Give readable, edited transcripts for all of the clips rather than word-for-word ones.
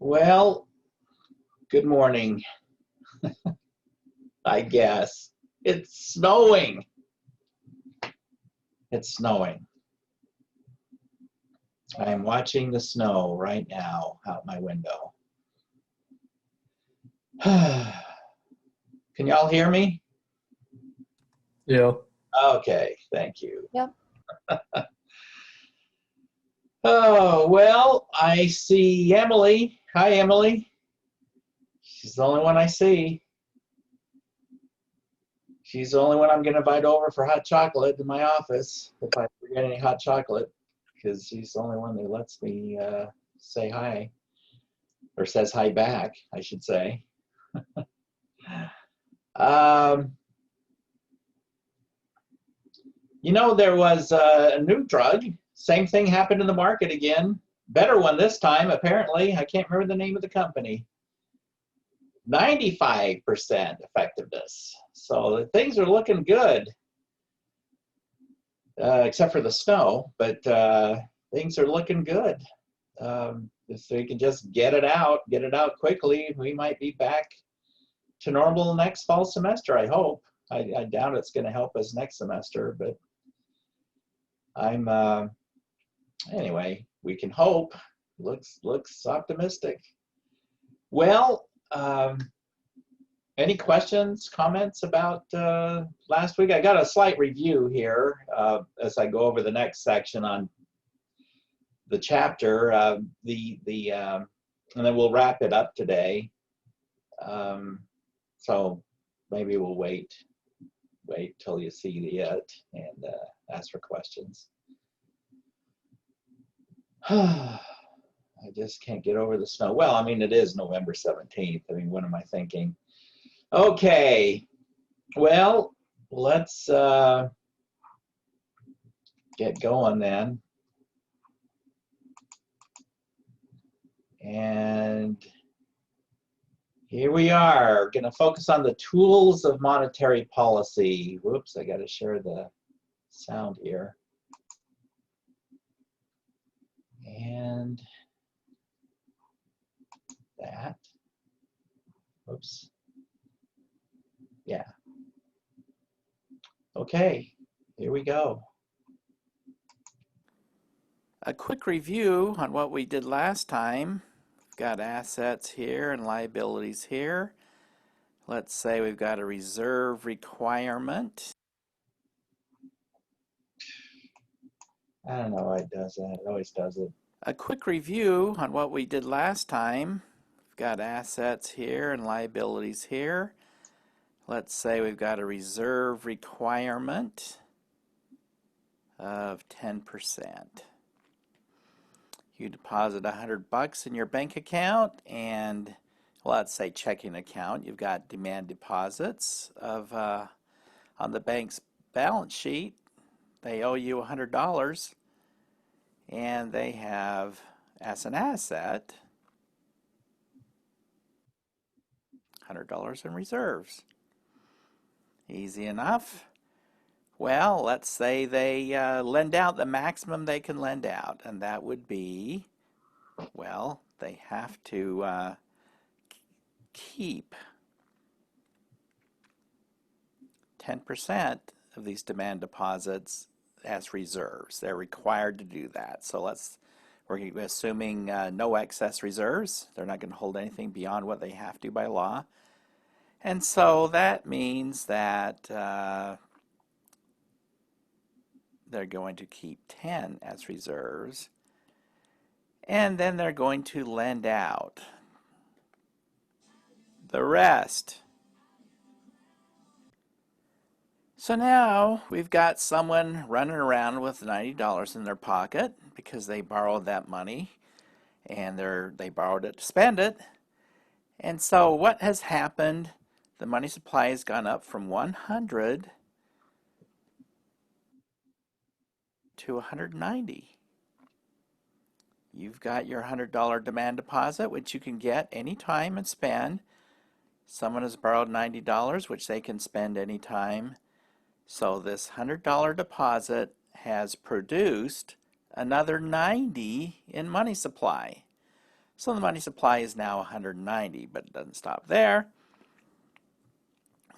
Well, good morning, I guess. It's snowing. It's snowing. I'm watching the snow right now out my window. Can y'all hear me? Yeah. Okay, thank you. Yep. Oh, well, I see Emily. Hi, Emily. She's the only one I see. She's the only one I'm going to invite over for hot chocolate in my office if I forget any hot chocolate, because she's the only one that lets me say hi, or says hi back, I should say. Um, there was a new drug. Same thing happened in the market again. Better one this time, apparently. I can't remember the name of the company. 95% effectiveness. So things are looking good, except for the snow, but things are looking good. If we can just get it out quickly, we might be back to normal next fall semester, I hope. I doubt it's going to help us next semester, but anyway, we can hope. Looks optimistic. Well, any questions, comments about last week? I got a slight review here as I go over the next section on the chapter, and then we'll wrap it up today. So maybe we'll wait till you see it and ask for questions. I just can't get over the snow. Well, I mean, it is November 17th. I mean, what am I thinking? Okay, well, let's get going then. And here we are, going to focus on the tools of monetary policy. Whoops, I got to share the sound here. And that. Whoops. Yeah. Okay, here we go. A quick review on what we did last time. We've got assets here and liabilities here. Let's say we've got a reserve requirement. I don't know why it does that. It always does it. A quick review on what we did last time. We've got assets here and liabilities here. Let's say we've got a reserve requirement of 10%. You deposit $100 in your bank account, and let's say checking account. You've got demand deposits of on the bank's balance sheet. They owe you $100, and they have as an asset $100 in reserves. Easy enough. Well, let's say they lend out the maximum they can lend out, and that would be, well, they have to keep 10% of these demand deposits as reserves. They're required to do that. So we're assuming no excess reserves. They're not going to hold anything beyond what they have to by law. And so that means that they're going to keep 10 as reserves, and then they're going to lend out the rest. So now we've got someone running around with $90 in their pocket because they borrowed that money and they borrowed it to spend it. And so what has happened? The money supply has gone up from 100 to 190. You've got your $100 demand deposit, which you can get anytime and spend. Someone has borrowed $90, which they can spend anytime. So this $100 deposit has produced another 90 in money supply. So the money supply is now 190, but it doesn't stop there.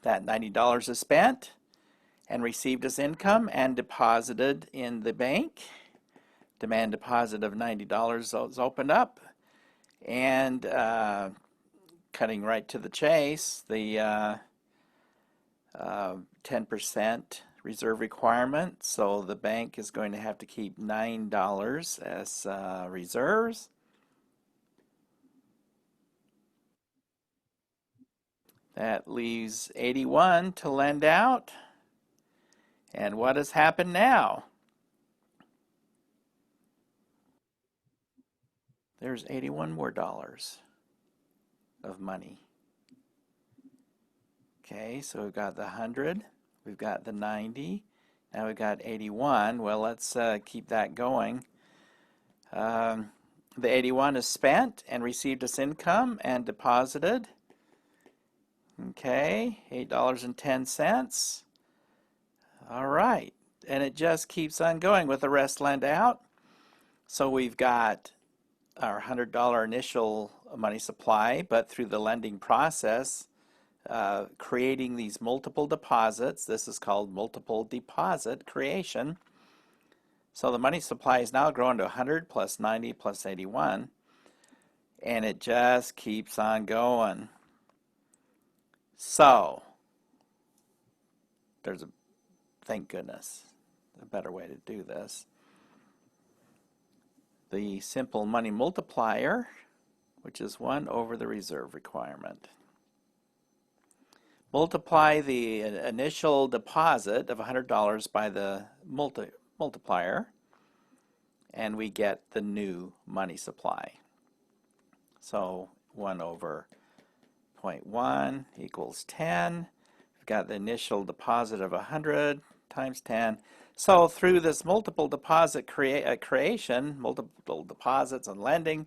That $90 is spent and received as income and deposited in the bank. Demand deposit of $90 is opened up, and cutting right to the chase, the 10% reserve requirement. So the bank is going to have to keep $9 as reserves. That leaves 81 to lend out. And what has happened now? There's 81 more dollars of money. Okay, so we've got the 100, we've got the 90, now we've got 81. Well, let's keep that going. The 81 is spent and received as income and deposited. Okay, $8.10. All right, and it just keeps on going with the rest lent out. So we've got our $100 initial money supply, but through the lending process, creating these multiple deposits. This is called multiple deposit creation. So the money supply is now grown to 100 plus 90 plus 81, and it just keeps on going. So there's a, thank goodness, a better way to do this. The simple money multiplier, which is 1 over the reserve requirement. Multiply the initial deposit of $100 by the multiplier, and we get the new money supply. So 1 over 0.1 equals 10. We've got the initial deposit of 100 times 10. So through this multiple deposit creation, multiple deposits and lending,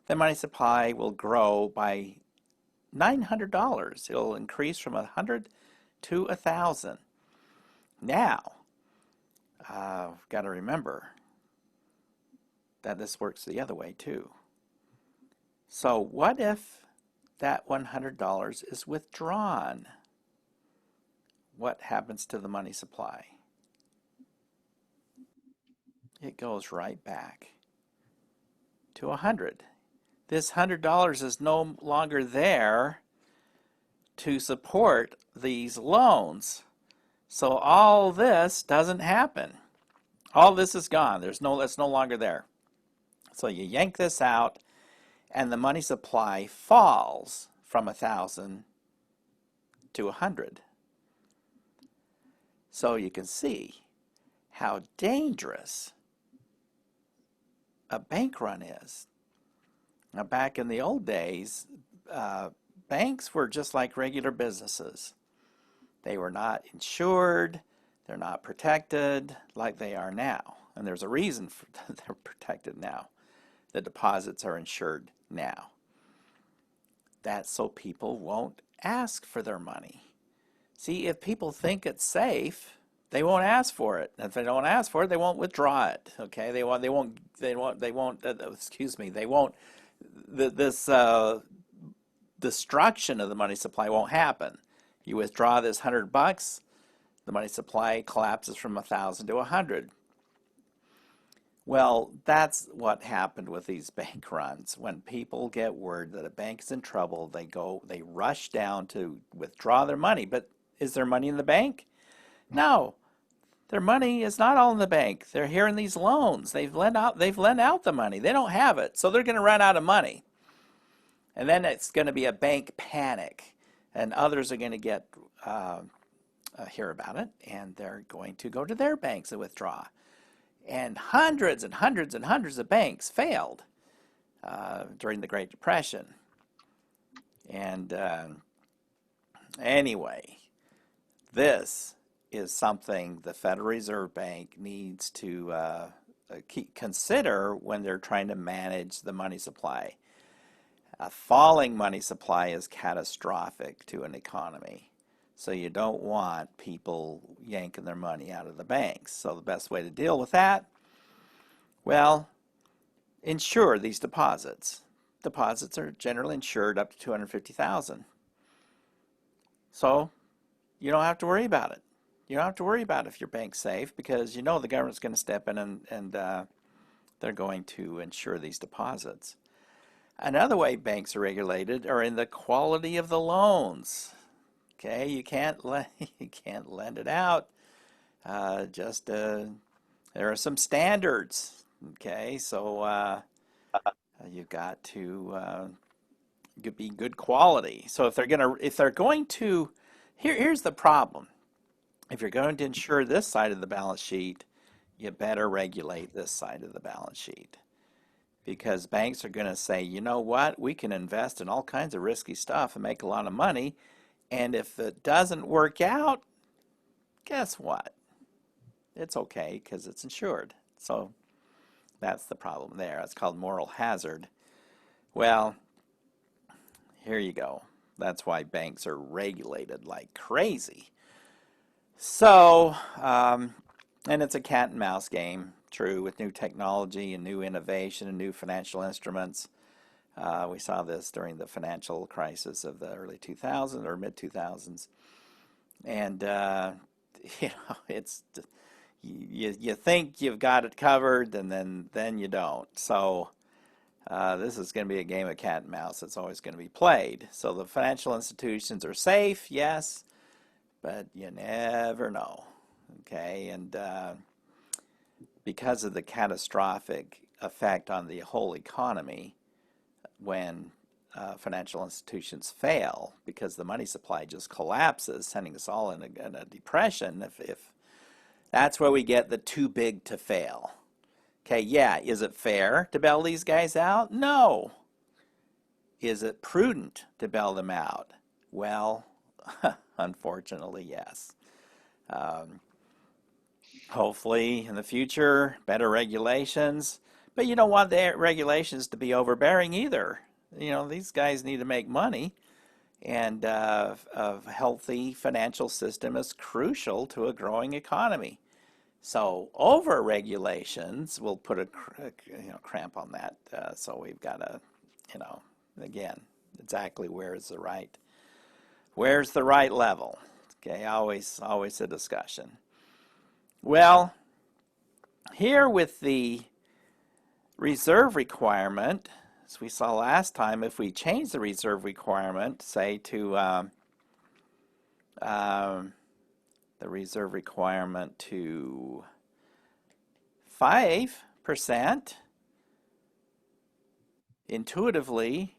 the money supply will grow by $900. It'll increase from 100 to 1,000. Now, we've got to remember that this works the other way too. So what if that $100 is withdrawn? What happens to the money supply? It goes right back to 100. This $100 is no longer there to support these loans. So all this doesn't happen. All this is gone. It's no longer there. So you yank this out, and the money supply falls from 1,000 to 100. So you can see how dangerous a bank run is. Now, back in the old days, banks were just like regular businesses. They were not insured, they're not protected like they are now. And there's a reason for they're protected now. The deposits are insured now. That's so people won't ask for their money. See, if people think it's safe, they won't ask for it. If they don't ask for it, they won't withdraw it. Okay, they won't. This destruction of the money supply won't happen. You withdraw this $100, the money supply collapses from 1,000 to 100. Well, that's what happened with these bank runs. When people get word that a bank is in trouble, they rush down to withdraw their money. But is there money in the bank? No. Their money is not all in the bank. They're here in these loans. They've lent out the money. They don't have it. So they're going to run out of money. And then it's going to be a bank panic. And others are going to get hear about it, and they're going to go to their banks and withdraw. And hundreds and hundreds and hundreds of banks failed during the Great Depression. And anyway, this is something the Federal Reserve Bank needs to consider when they're trying to manage the money supply. A falling money supply is catastrophic to an economy. So you don't want people yanking their money out of the banks. So the best way to deal with that, well, insure these deposits. deposits are generally insured up to 250,000. So you don't have to worry about it. You don't have to worry about if your bank's safe because you know the government's going to step in and they're going to insure these deposits. Another way banks are regulated are in the quality of the loans. Okay, you can't lend it out. There are some standards. Okay, so you've got to be good quality. So if they're going to, here's the problem. If you're going to insure this side of the balance sheet, you better regulate this side of the balance sheet. Because banks are going to say, you know what, we can invest in all kinds of risky stuff and make a lot of money. And if it doesn't work out, guess what? It's okay because it's insured. So that's the problem there. It's called moral hazard. Well, here you go. That's why banks are regulated like crazy. So, and it's a cat and mouse game, true, with new technology and new innovation and new financial instruments. We saw this during the financial crisis of the early 2000s or mid 2000s. And, it's you think you've got it covered and then you don't. So this is going to be a game of cat and mouse that's always going to be played. So the financial institutions are safe, yes, but you never know. Okay, and because of the catastrophic effect on the whole economy when financial institutions fail, because the money supply just collapses, sending us all in a depression, if that's where we get the too big to fail. Okay, yeah, is it fair to bail these guys out? No. Is it prudent to bail them out? Well, unfortunately, yes. Hopefully, in the future, better regulations. But you don't want the regulations to be overbearing either. You know, these guys need to make money, and a healthy financial system is crucial to a growing economy. So over regulations will put a cramp on that. So we've got to, again, exactly where's the right level? Okay, always a discussion. Well, here with the reserve requirement, as we saw last time, if we change the reserve requirement, say to the reserve requirement to 5%, intuitively,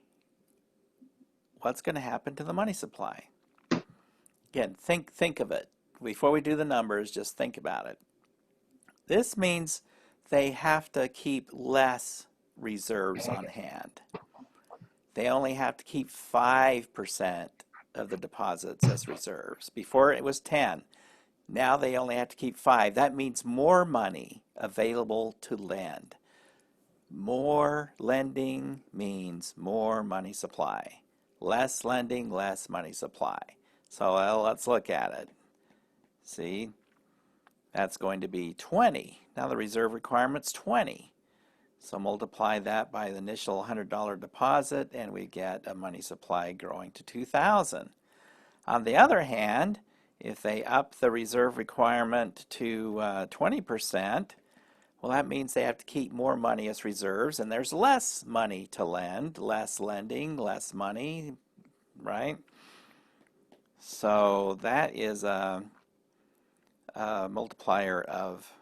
what's going to happen to the money supply? Again, think of it. Before we do the numbers, just think about it. This means they have to keep less reserves on hand. They only have to keep 5% of the deposits as reserves. Before it was 10. Now they only have to keep 5. That means more money available to lend. More lending means more money supply. Less lending, less money supply. So let's look at it. See, that's going to be 20. Now the reserve requirement's 20. So multiply that by the initial $100 deposit and we get a money supply growing to 2,000. On the other hand, if they up the reserve requirement to 20%, well, that means they have to keep more money as reserves, and there's less money to lend, less lending, less money, right? So that is a multiplier of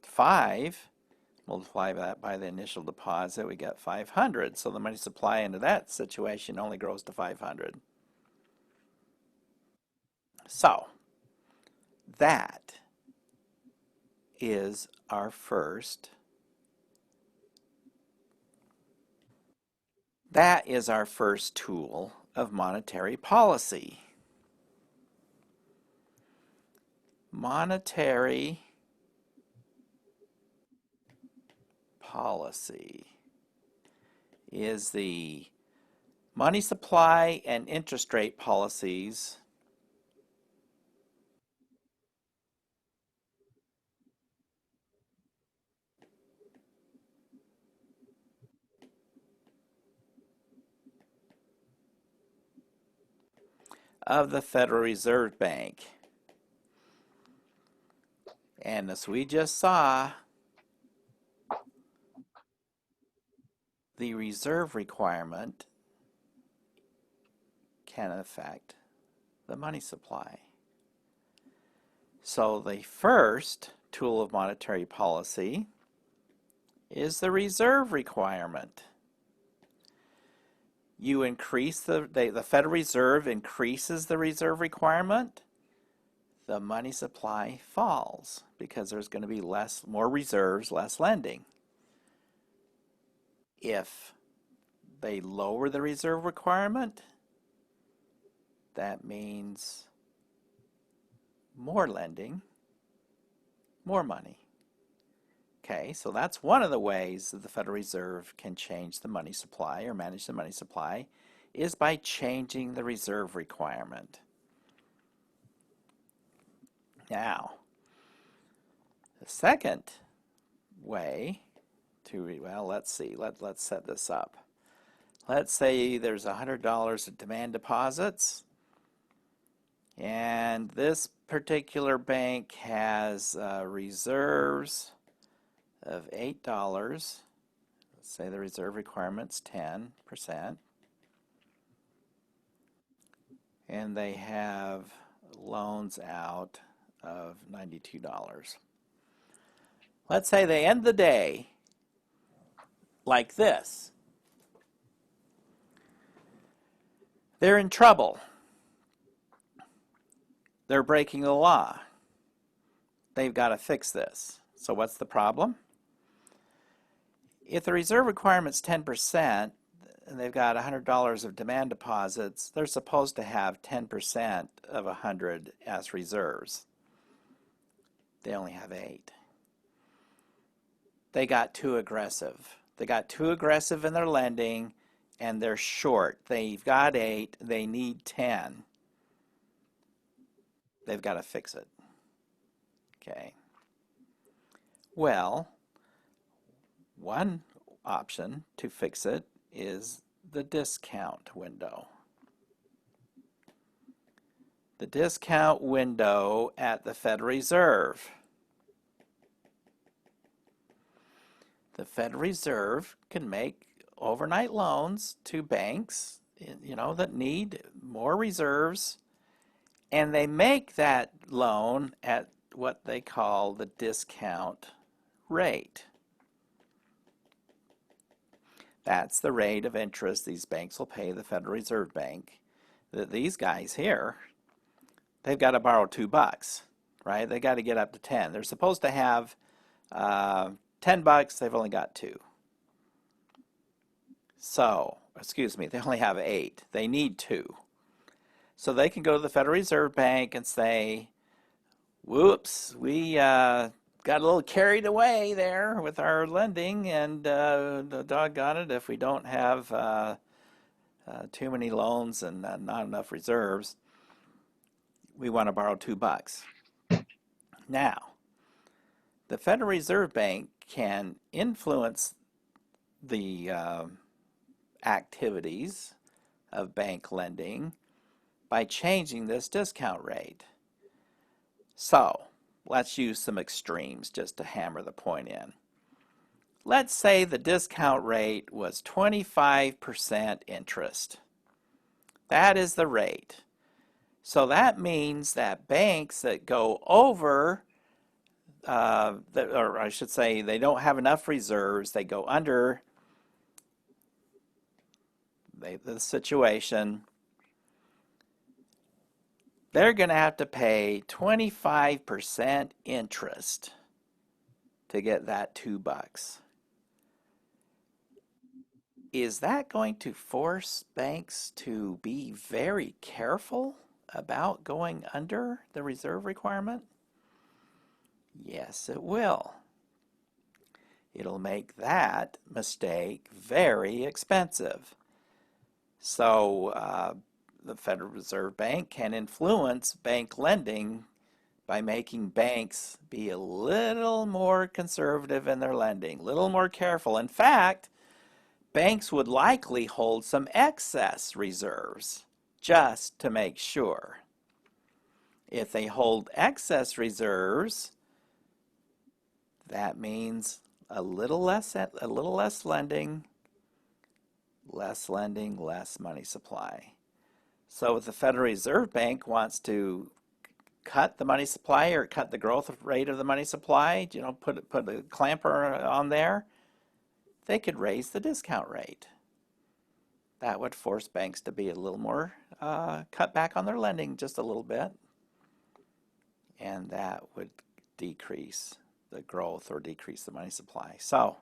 5. Multiply that by the initial deposit, we get 500. So the money supply into that situation only grows to 500. So that is our first tool of monetary policy. Monetary policy is the money supply and interest rate policies of the Federal Reserve Bank. And as we just saw, the reserve requirement can affect the money supply. So the first tool of monetary policy is the reserve requirement. You increase the Federal Reserve increases the reserve requirement, the money supply falls because there's going to be more reserves, less lending. If they lower the reserve requirement, that means more lending, more money. Okay, so that's one of the ways that the Federal Reserve can change the money supply or manage the money supply, is by changing the reserve requirement. Now, the second way to, well, let's see, let's set this up. Let's say there's $100 of demand deposits, and this particular bank has reserves of $8. Let's say the reserve requirement's 10%. And they have loans out of $92. Let's say they end the day like this. They're in trouble. They're breaking the law. They've got to fix this. So what's the problem? If the reserve requirement's 10% and they've got $100 of demand deposits, they're supposed to have 10% of 100 as reserves. They only have 8. They got too aggressive. They got too aggressive in their lending, and they're short. They've got 8, they need 10. They've got to fix it. Okay. Well, one option to fix it is the discount window. The discount window at the Federal Reserve. The Federal Reserve can make overnight loans to banks, that need more reserves, and they make that loan at what they call the discount rate. That's the rate of interest these banks will pay the Federal Reserve Bank. These guys here, they've got to borrow $2, right? They got to get up to 10. They're supposed to have $10. They've only got 2. So, they only have 8. They need 2. So they can go to the Federal Reserve Bank and say, whoops, we got a little carried away there with our lending, and doggone it, if we don't have too many loans and not enough reserves, we want to borrow $2. Now, the Federal Reserve Bank can influence the activities of bank lending by changing this discount rate. So, let's use some extremes just to hammer the point in. Let's say the discount rate was 25% interest. That is the rate. So that means that banks that go over, or I should say they don't have enough reserves, they go under the situation, they're going to have to pay 25% interest to get that $2. Is that going to force banks to be very careful about going under the reserve requirement? Yes, it will. It'll make that mistake very expensive. So the Federal Reserve Bank can influence bank lending by making banks be a little more conservative in their lending, a little more careful. In fact, banks would likely hold some excess reserves just to make sure. If they hold excess reserves, that means a little less lending, less money supply. So if the Federal Reserve Bank wants to cut the money supply or cut the growth rate of the money supply, put a clamper on there, they could raise the discount rate. That would force banks to be a little more cut back on their lending just a little bit, and that would decrease the growth or decrease the money supply. So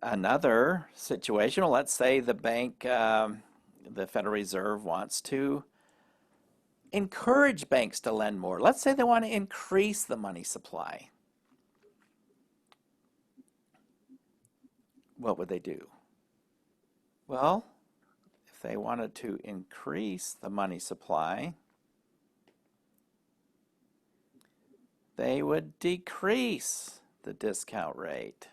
another situation, well, let's say the bank, the Federal Reserve wants to encourage banks to lend more. Let's say they want to increase the money supply. What would they do? Well, if they wanted to increase the money supply, they would decrease the discount rate.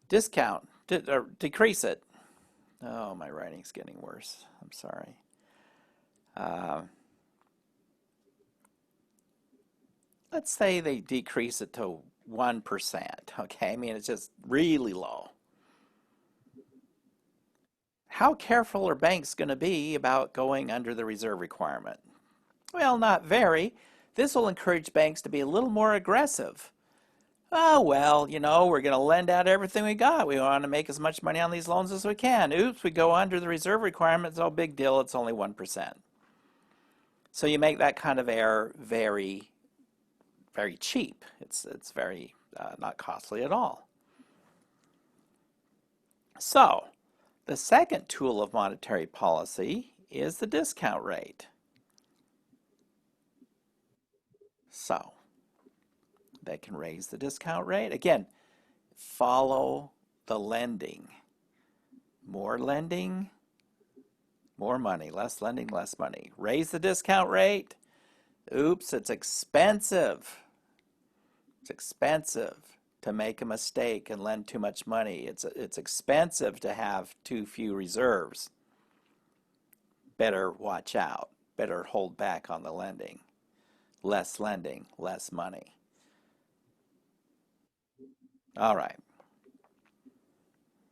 Decrease it. Oh, my writing's getting worse. I'm sorry. Let's say they decrease it to 1%. Okay, I mean, it's just really low. How careful are banks going to be about going under the reserve requirement? Well, not very. This will encourage banks to be a little more aggressive. Oh, well, we're going to lend out everything we got. We want to make as much money on these loans as we can. Oops, we go under the reserve requirement. It's no big deal. It's only 1%. So you make that kind of error very, very cheap. It's very not costly at all. So the second tool of monetary policy is the discount rate. So they can raise the discount rate. Again, follow the lending. More lending, more money. Less lending, less money. Raise the discount rate. Oops, it's expensive. It's expensive to make a mistake and lend too much money. It's expensive to have too few reserves. Better watch out. Better hold back on the lending. Less lending, less money. All right.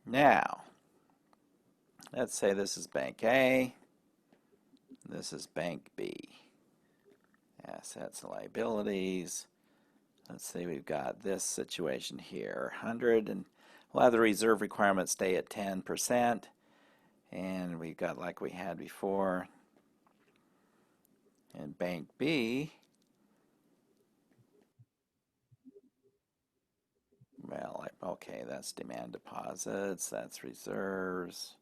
Now, let's say this is Bank A. This is Bank B. Assets and liabilities. Let's say we've got this situation here. 100, and we'll have the reserve requirement stay at 10%. And we've got like we had before. And Bank B, well, okay, that's demand deposits, that's reserves,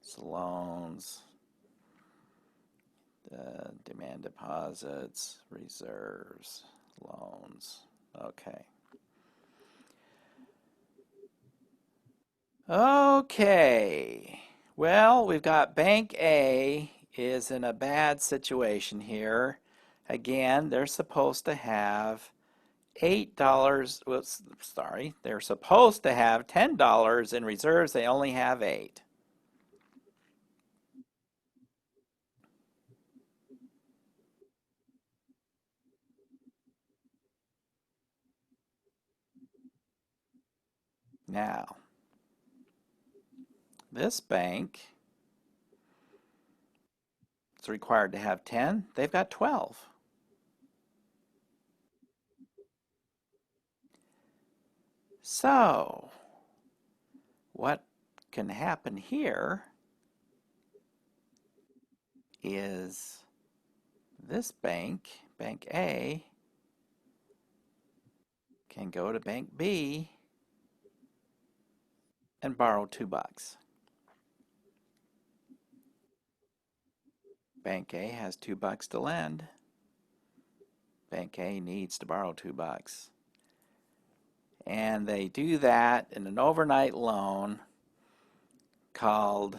it's loans, demand deposits, reserves, loans. Okay. Okay. Well, we've got Bank A is in a bad situation here. Again, they're supposed to have $8. Whoops, sorry. They're supposed to have $10 in reserves. They only have 8. Now, this bank is required to have 10. They've got 12. So, what can happen here is this bank, Bank A, can go to Bank B and borrow $2. Bank A has $2 to lend. Bank A needs to borrow $2. And they do that in an overnight loan called,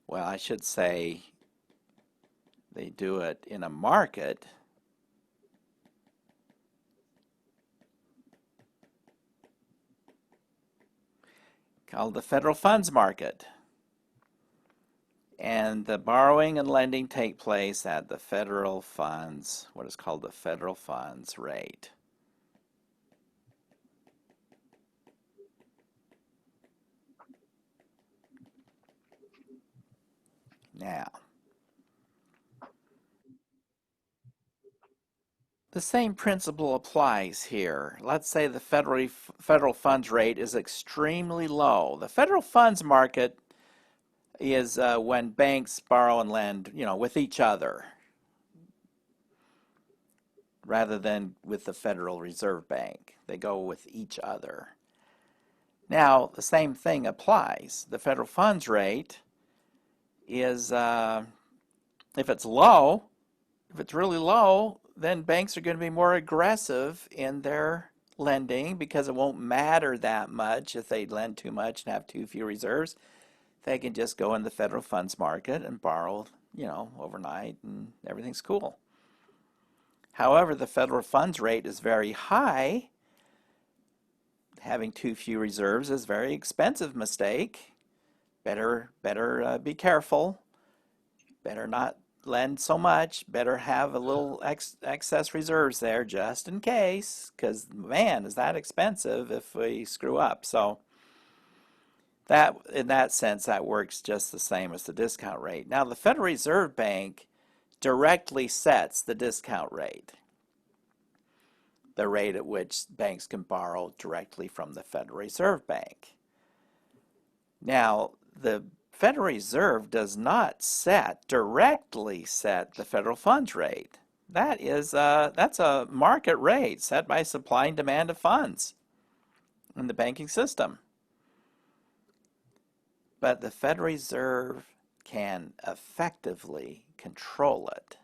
well, I should say they do it in a market called the federal funds market. And the borrowing and lending take place at the federal funds, what is called the federal funds rate. Now, the same principle applies here. Let's say the federal funds rate is extremely low. The federal funds market is when banks borrow and lend, with each other rather than with the Federal Reserve Bank. They go with each other. Now, the same thing applies. The federal funds rate is, if it's low, if it's really low, then banks are going to be more aggressive in their lending because it won't matter that much if they lend too much and have too few reserves. They can just go in the federal funds market and borrow, overnight, and everything's cool. However, the federal funds rate is very high. Having too few reserves is a very expensive mistake. Better be careful. Better not lend so much. Better have a little excess reserves there just in case, because man, is that expensive if we screw up. So that, in that sense, that works just the same as the discount rate. Now, the Federal Reserve Bank directly sets the discount rate, the rate at which banks can borrow directly from the Federal Reserve Bank. Now, the Federal Reserve does not directly set the federal funds rate. That's a market rate set by supply and demand of funds in the banking system. But the Federal Reserve can effectively control it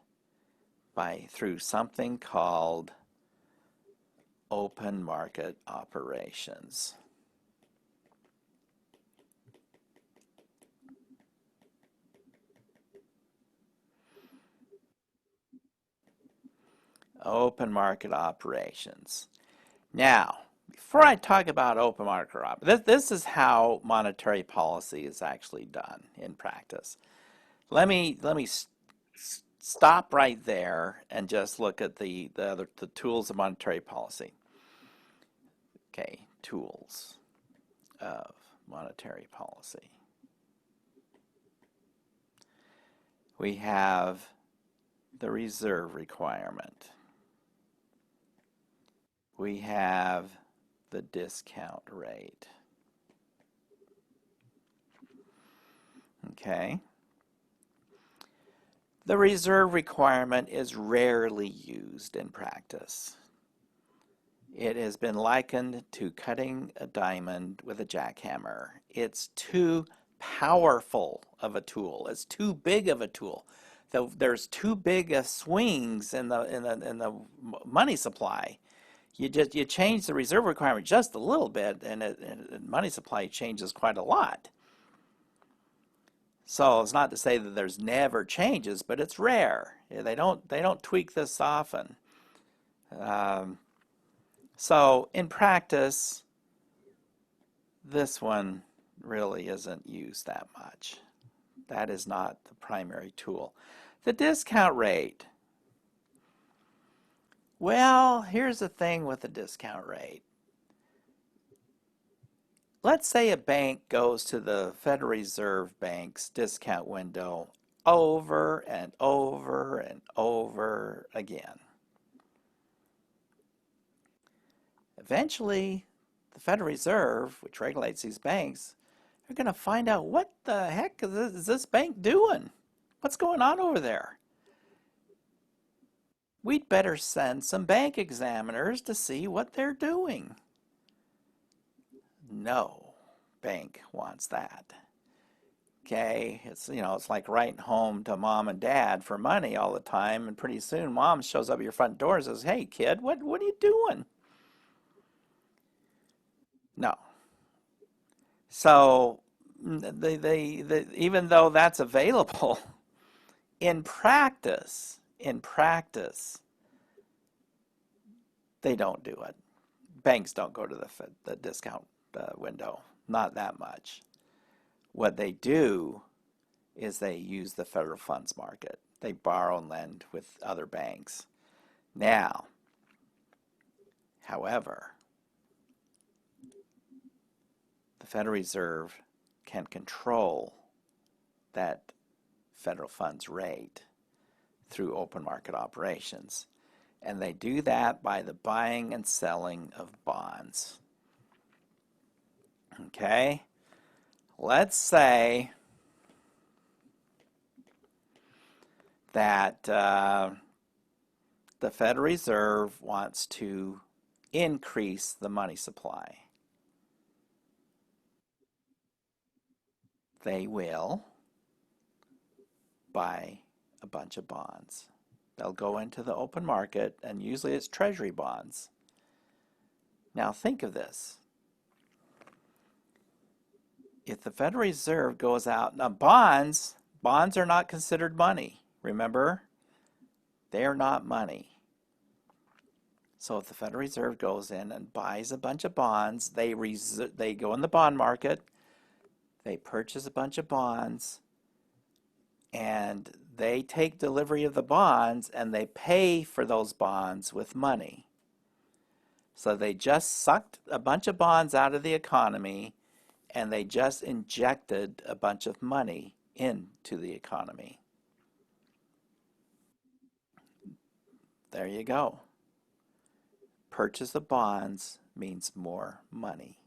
through something called open market operations. Open market operations. Now, before I talk about open market operations, this is how monetary policy is actually done in practice. Let me stop right there and just look at the tools of monetary policy. Okay, tools of monetary policy. We have the reserve requirement. We have the discount rate. Okay. The reserve requirement is rarely used in practice. It has been likened to cutting a diamond with a jackhammer. It's too powerful of a tool. It's too big of a tool. There's too big of swings in the money supply. You change the reserve requirement just a little bit, and money supply changes quite a lot. So it's not to say that there's never changes, but it's rare. They don't tweak this often. So in practice, this one really isn't used that much. That is not the primary tool. The discount rate. Well, here's the thing with the discount rate. Let's say a bank goes to the Federal Reserve Bank's discount window over and over and over again. Eventually, the Federal Reserve, which regulates these banks, are going to find out what the heck is this bank doing? What's going on over there? We'd better send some bank examiners to see what they're doing. No bank wants that. Okay, it's like writing home to mom and dad for money all the time, and pretty soon mom shows up at your front door and says, "Hey kid, what are you doing?" No. So even though that's available, in practice, they don't do it. Banks don't go to the discount window not that much. What they do is they use the federal funds market. They borrow and lend with other banks. Now, however, the Federal Reserve can control that federal funds rate through open market operations. And they do that by the buying and selling of bonds. Okay? Let's say that the Federal Reserve wants to increase the money supply. They will buy a bunch of bonds. They'll go into the open market, and usually it's treasury bonds. Now think of this. If the Federal Reserve goes out, now bonds are not considered money. Remember? They're not money. So if the Federal Reserve goes in and buys a bunch of bonds, they go in the bond market, they purchase a bunch of bonds, and they take delivery of the bonds and they pay for those bonds with money. So they just sucked a bunch of bonds out of the economy and they just injected a bunch of money into the economy. There you go. Purchase of bonds means more money.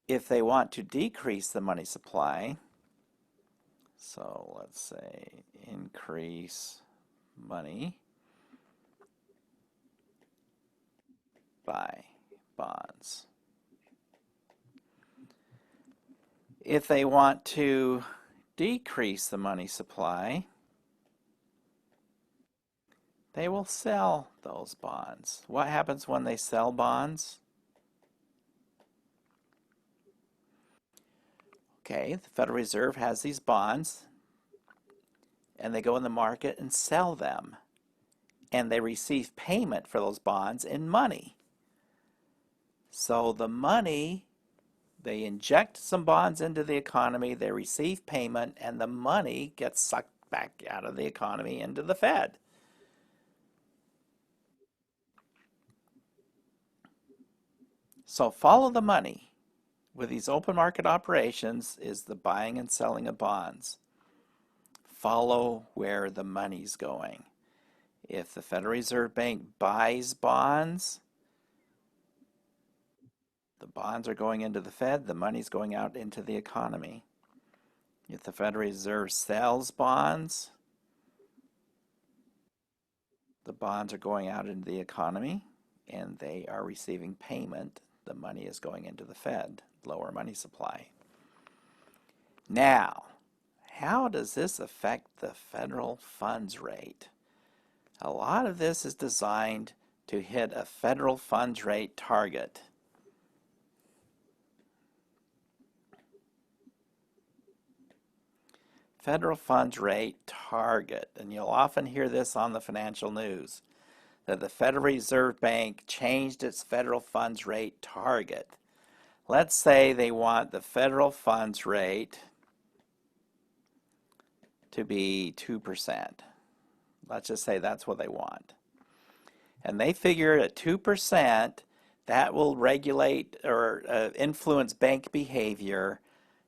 If they want to decrease the money supply, so let's say increase money by bonds. If they want to decrease the money supply, they will sell those bonds. What happens when they sell bonds? Okay, the Federal Reserve has these bonds, and they go in the market and sell them. And they receive payment for those bonds in money. So the money, they inject some bonds into the economy, they receive payment, and the money gets sucked back out of the economy into the Fed. So follow the money. With these open market operations is the buying and selling of bonds. Follow where the money's going. If the Federal Reserve Bank buys bonds, the bonds are going into the Fed, the money's going out into the economy. If the Federal Reserve sells bonds, the bonds are going out into the economy and they are receiving payment. The money is going into the Fed, lower money supply. Now, how does this affect the federal funds rate? A lot of this is designed to hit a federal funds rate target. Federal funds rate target, and you'll often hear this on the financial news, that the Federal Reserve Bank changed its federal funds rate target. Let's say they want the federal funds rate to be 2%. Let's just say that's what they want. And they figure at 2%, that will regulate or influence bank behavior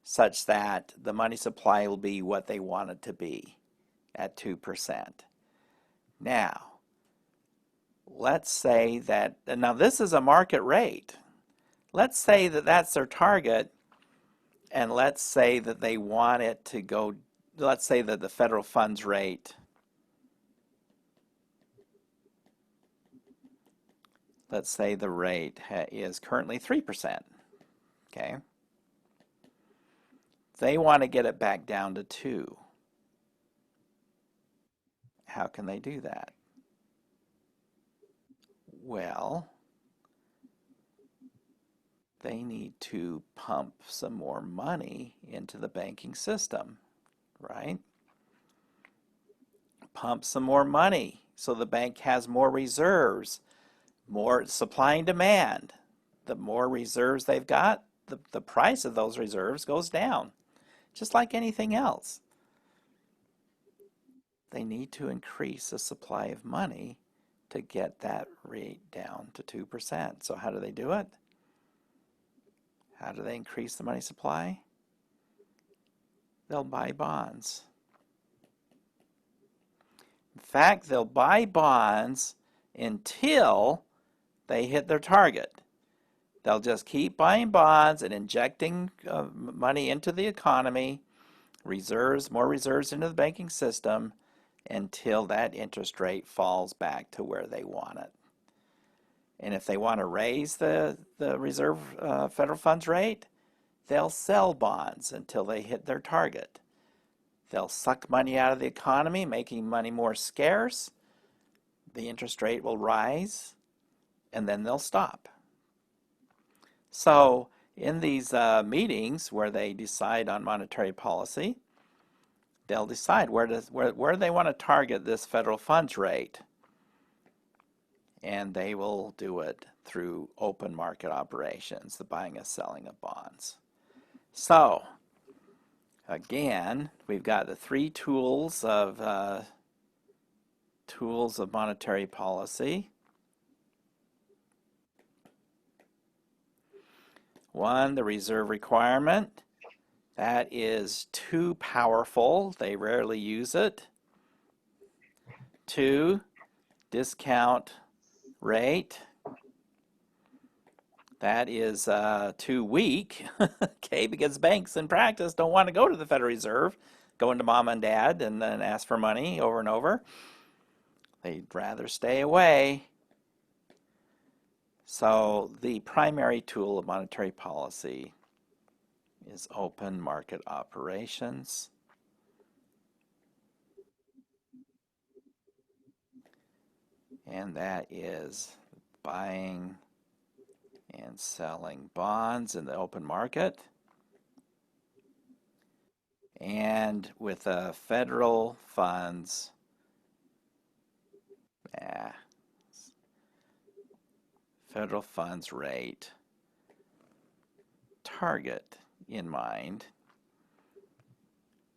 such that the money supply will be what they want it to be at 2%. Now, let's say that, now this is a market rate. Let's say that that's their target, and let's say that they want it to go, let's say that the federal funds rate, let's say the rate is currently 3%, okay? They want to get it back down to 2. How can they do that? Well, they need to pump some more money into the banking system, right? Pump some more money so the bank has more reserves, more supply and demand. the more reserves they've got, the price of those reserves goes down, just like anything else. They need to increase the supply of money to get that rate down to 2%. So how do they do it? How do they increase the money supply? They'll buy bonds. In fact, they'll buy bonds until they hit their target. They'll just keep buying bonds and injecting money into the economy, more reserves into the banking system, until that interest rate falls back to where they want it. And if they want to raise the reserve federal funds rate, they'll sell bonds until they hit their target. They'll suck money out of the economy, making money more scarce. The interest rate will rise, and then they'll stop. So in these meetings where they decide on monetary policy, they'll decide where they want to target this federal funds rate. And they will do it through open market operations, the buying and selling of bonds. So, again, we've got the three tools of monetary policy. One, the reserve requirement. That is too powerful. They rarely use it. Two, discount rate. That is too weak, okay, because banks in practice don't want to go to the Federal Reserve, go into mom and dad and then ask for money over and over. They'd rather stay away. So the primary tool of monetary policy is open market operations. And that is buying and selling bonds in the open market. And with federal funds, federal funds rate target in mind,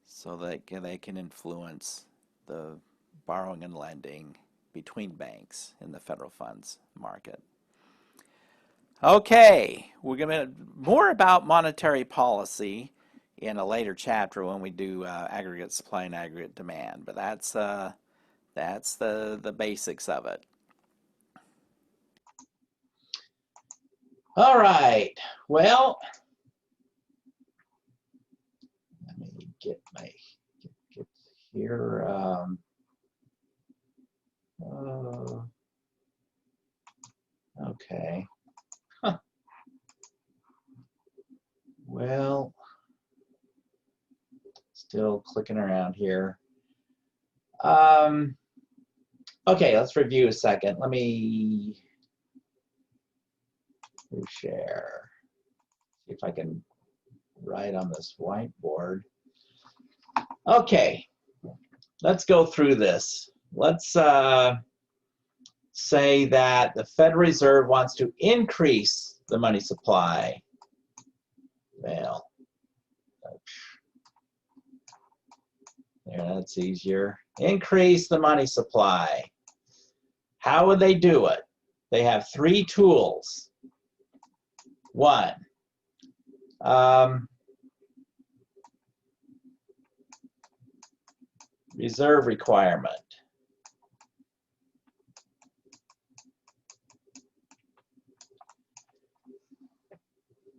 so that they can influence the borrowing and lending between banks in the federal funds market. Okay, we're going to more about monetary policy in a later chapter when we do aggregate supply and aggregate demand, but that's the basics of it. All right. Well, let me get here. Okay. Huh. Well, still clicking around here. Okay, let's review a second. Let me share. See if I can write on this whiteboard. Okay, let's go through this. Let's say that the Federal Reserve wants to increase the money supply. Well, there, that's easier. Increase the money supply. How would they do it? They have three tools. One, reserve requirement.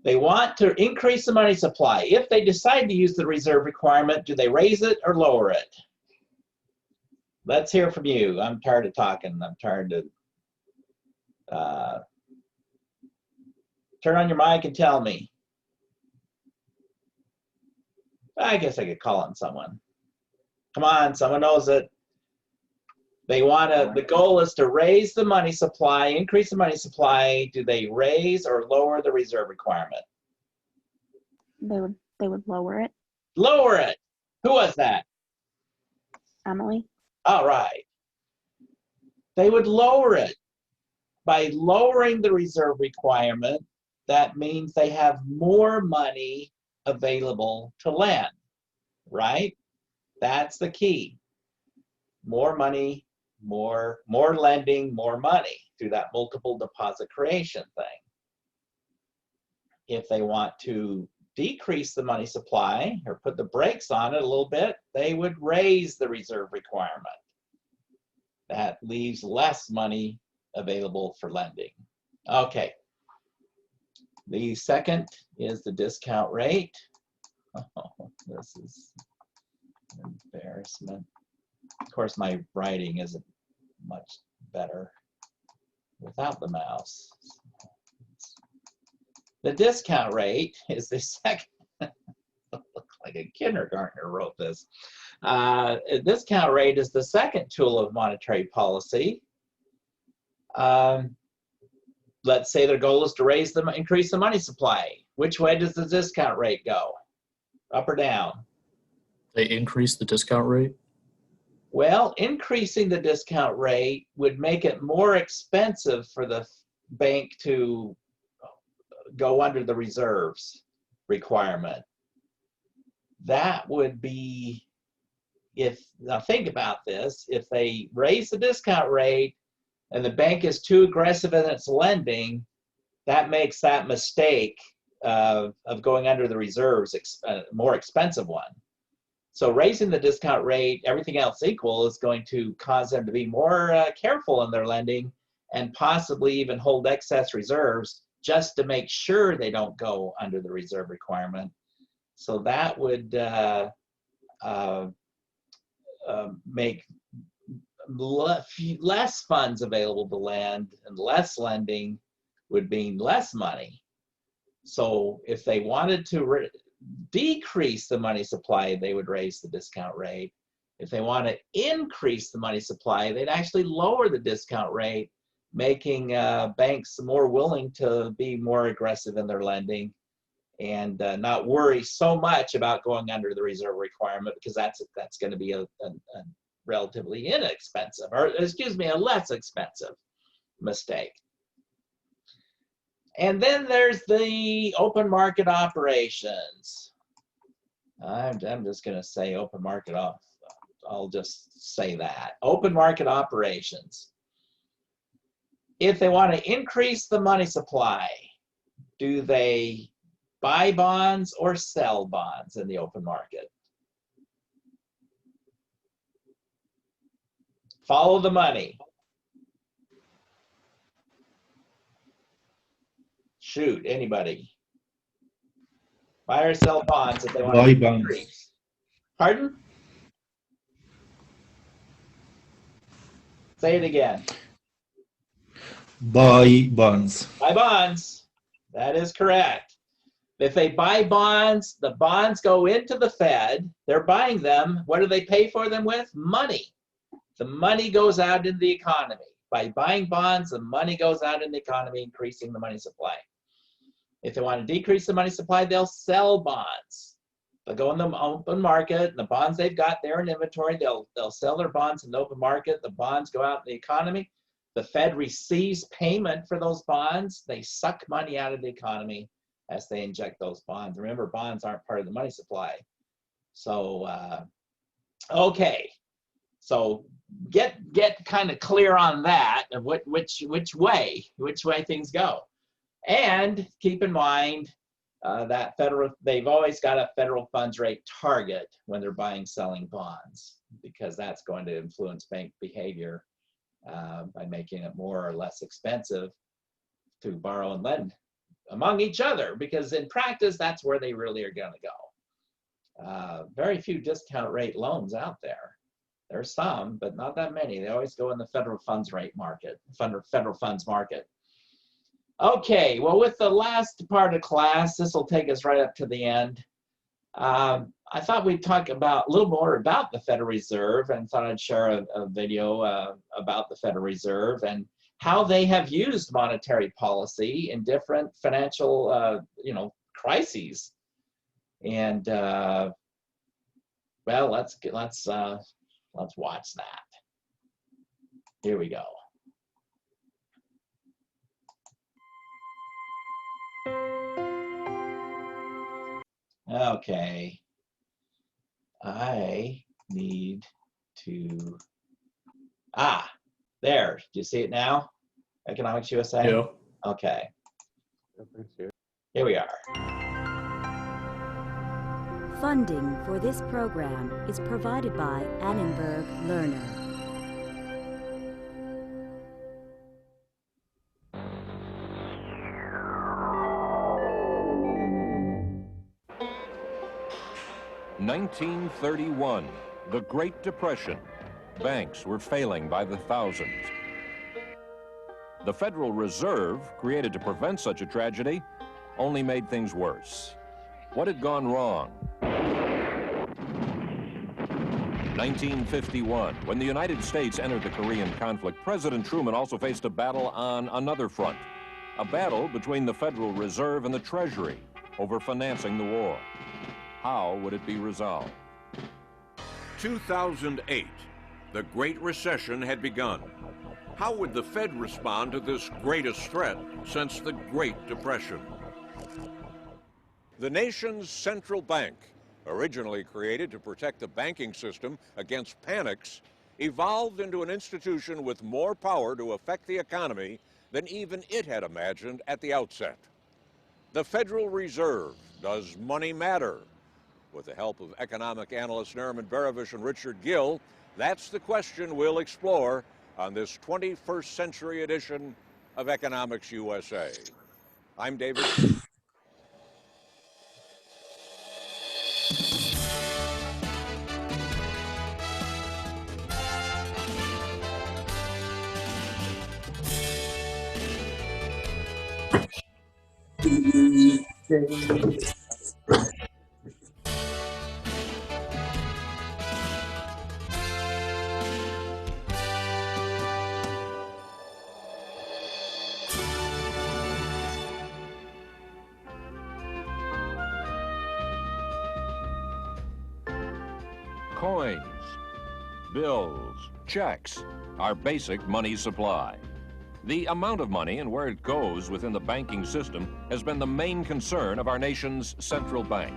They want to increase the money supply. If they decide to use the reserve requirement, do they raise it or lower it? Let's hear from you. I'm tired of talking. I'm tired of turn on your mic and tell me. I guess I could call on someone. Come on, someone knows it. They want to, the goal is to raise the money supply, increase the money supply. Do they raise or lower the reserve requirement? They would lower it. Lower it. Who was that? Emily? All right. They would lower it by lowering the reserve requirement. that means they have more money available to lend, right? That's the key. More money, more lending, more money through that multiple deposit creation thing. If they want to decrease the money supply or put the brakes on it a little bit, they would raise the reserve requirement. That leaves less money available for lending. Okay. The second is the discount rate. Oh, this is an embarrassment. Of course, my writing isn't much better without the mouse. The discount rate is the second. Look like a kindergartner wrote this. A discount rate is the second tool of monetary policy. Let's say their goal is to increase the money supply. Which way does the discount rate go? Up or down? They increase the discount rate. Well, increasing the discount rate would make it more expensive for the bank to go under the reserves requirement. That would be, now think about this, if they raise the discount rate and the bank is too aggressive in its lending, that makes that mistake of going under the reserves more expensive one. So raising the discount rate, everything else equal, is going to cause them to be more careful in their lending and possibly even hold excess reserves just to make sure they don't go under the reserve requirement. So that would make less funds available to lend, and less lending would mean less money. So if they wanted to decrease the money supply, they would raise the discount rate. If they want to increase the money supply, they'd actually lower the discount rate, making banks more willing to be more aggressive in their lending and not worry so much about going under the reserve requirement, because that's going to be a relatively inexpensive, or excuse me, a less expensive mistake. And then there's the open market operations. I'm just going to say open market off. I'll just say that. Open market operations. If they want to increase the money supply, do they buy bonds or sell bonds in the open market? Follow the money. Shoot, anybody. Buy or sell bonds if they want Buy to bonds. increase. Pardon? Say it again. Buy bonds. Buy bonds. That is correct. If they buy bonds, the bonds go into the Fed. They're buying them. What do they pay for them with? Money. The money goes out into the economy. By buying bonds, the money goes out in the economy, increasing the money supply. If they want to decrease the money supply, they'll sell bonds. They'll go in the open market, and the bonds they've got there in inventory, they'll sell their bonds in the open market. The bonds go out in the economy. The Fed receives payment for those bonds. They suck money out of the economy as they inject those bonds. Remember, bonds aren't part of the money supply. So, okay. So get kind of clear on that, of which way things go. And keep in mind that they've always got a federal funds rate target when they're buying, selling bonds, because that's going to influence bank behavior by making it more or less expensive to borrow and lend among each other, because in practice, that's where they really are going to go. Very few discount rate loans out there. There's some, but not that many. They always go in the federal funds rate market, federal funds market. Okay, well, with the last part of class, this will take us right up to the end. I thought we'd talk a little more about the Federal Reserve, and thought I'd share a video about the Federal Reserve and how they have used monetary policy in different financial, crises. And well, let's watch that. Here we go. Okay. I need to, there. Do you see it now? Economics USA? Yeah. Okay. Here we are. Funding for this program is provided by Annenberg Learner. (1931), the Great Depression. Banks were failing by the thousands. The Federal Reserve, created to prevent such a tragedy, only made things worse. What had gone wrong? 1951, when the United States entered the Korean conflict, President Truman also faced a battle on another front. A battle between the Federal Reserve and the Treasury over financing the war. How would it be resolved? 2008, the Great Recession had begun. How would the Fed respond to this greatest threat since the Great Depression? The nation's central bank, originally created to protect the banking system against panics, evolved into an institution with more power to affect the economy than even it had imagined at the outset. The Federal Reserve, does money matter? With the help of economic analysts Nariman Behravesh and Richard Gill, that's the question we'll explore on this 21st century edition of Economics USA. I'm David. Coins, bills, checks, our basic money supply. The amount of money and where it goes within the banking system has been the main concern of our nation's central bank.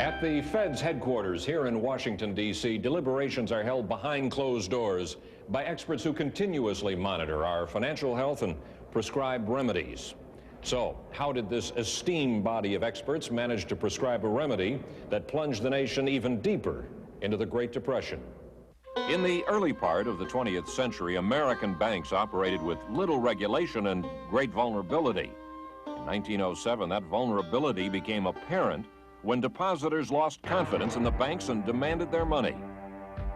At the Fed's headquarters here in Washington, D.C., deliberations are held behind closed doors by experts who continuously monitor our financial health and prescribe remedies. So, how did this esteemed body of experts manage to prescribe a remedy that plunged the nation even deeper into the Great Depression? In the early part of the 20th century, American banks operated with little regulation and great vulnerability. In 1907, that vulnerability became apparent when depositors lost confidence in the banks and demanded their money.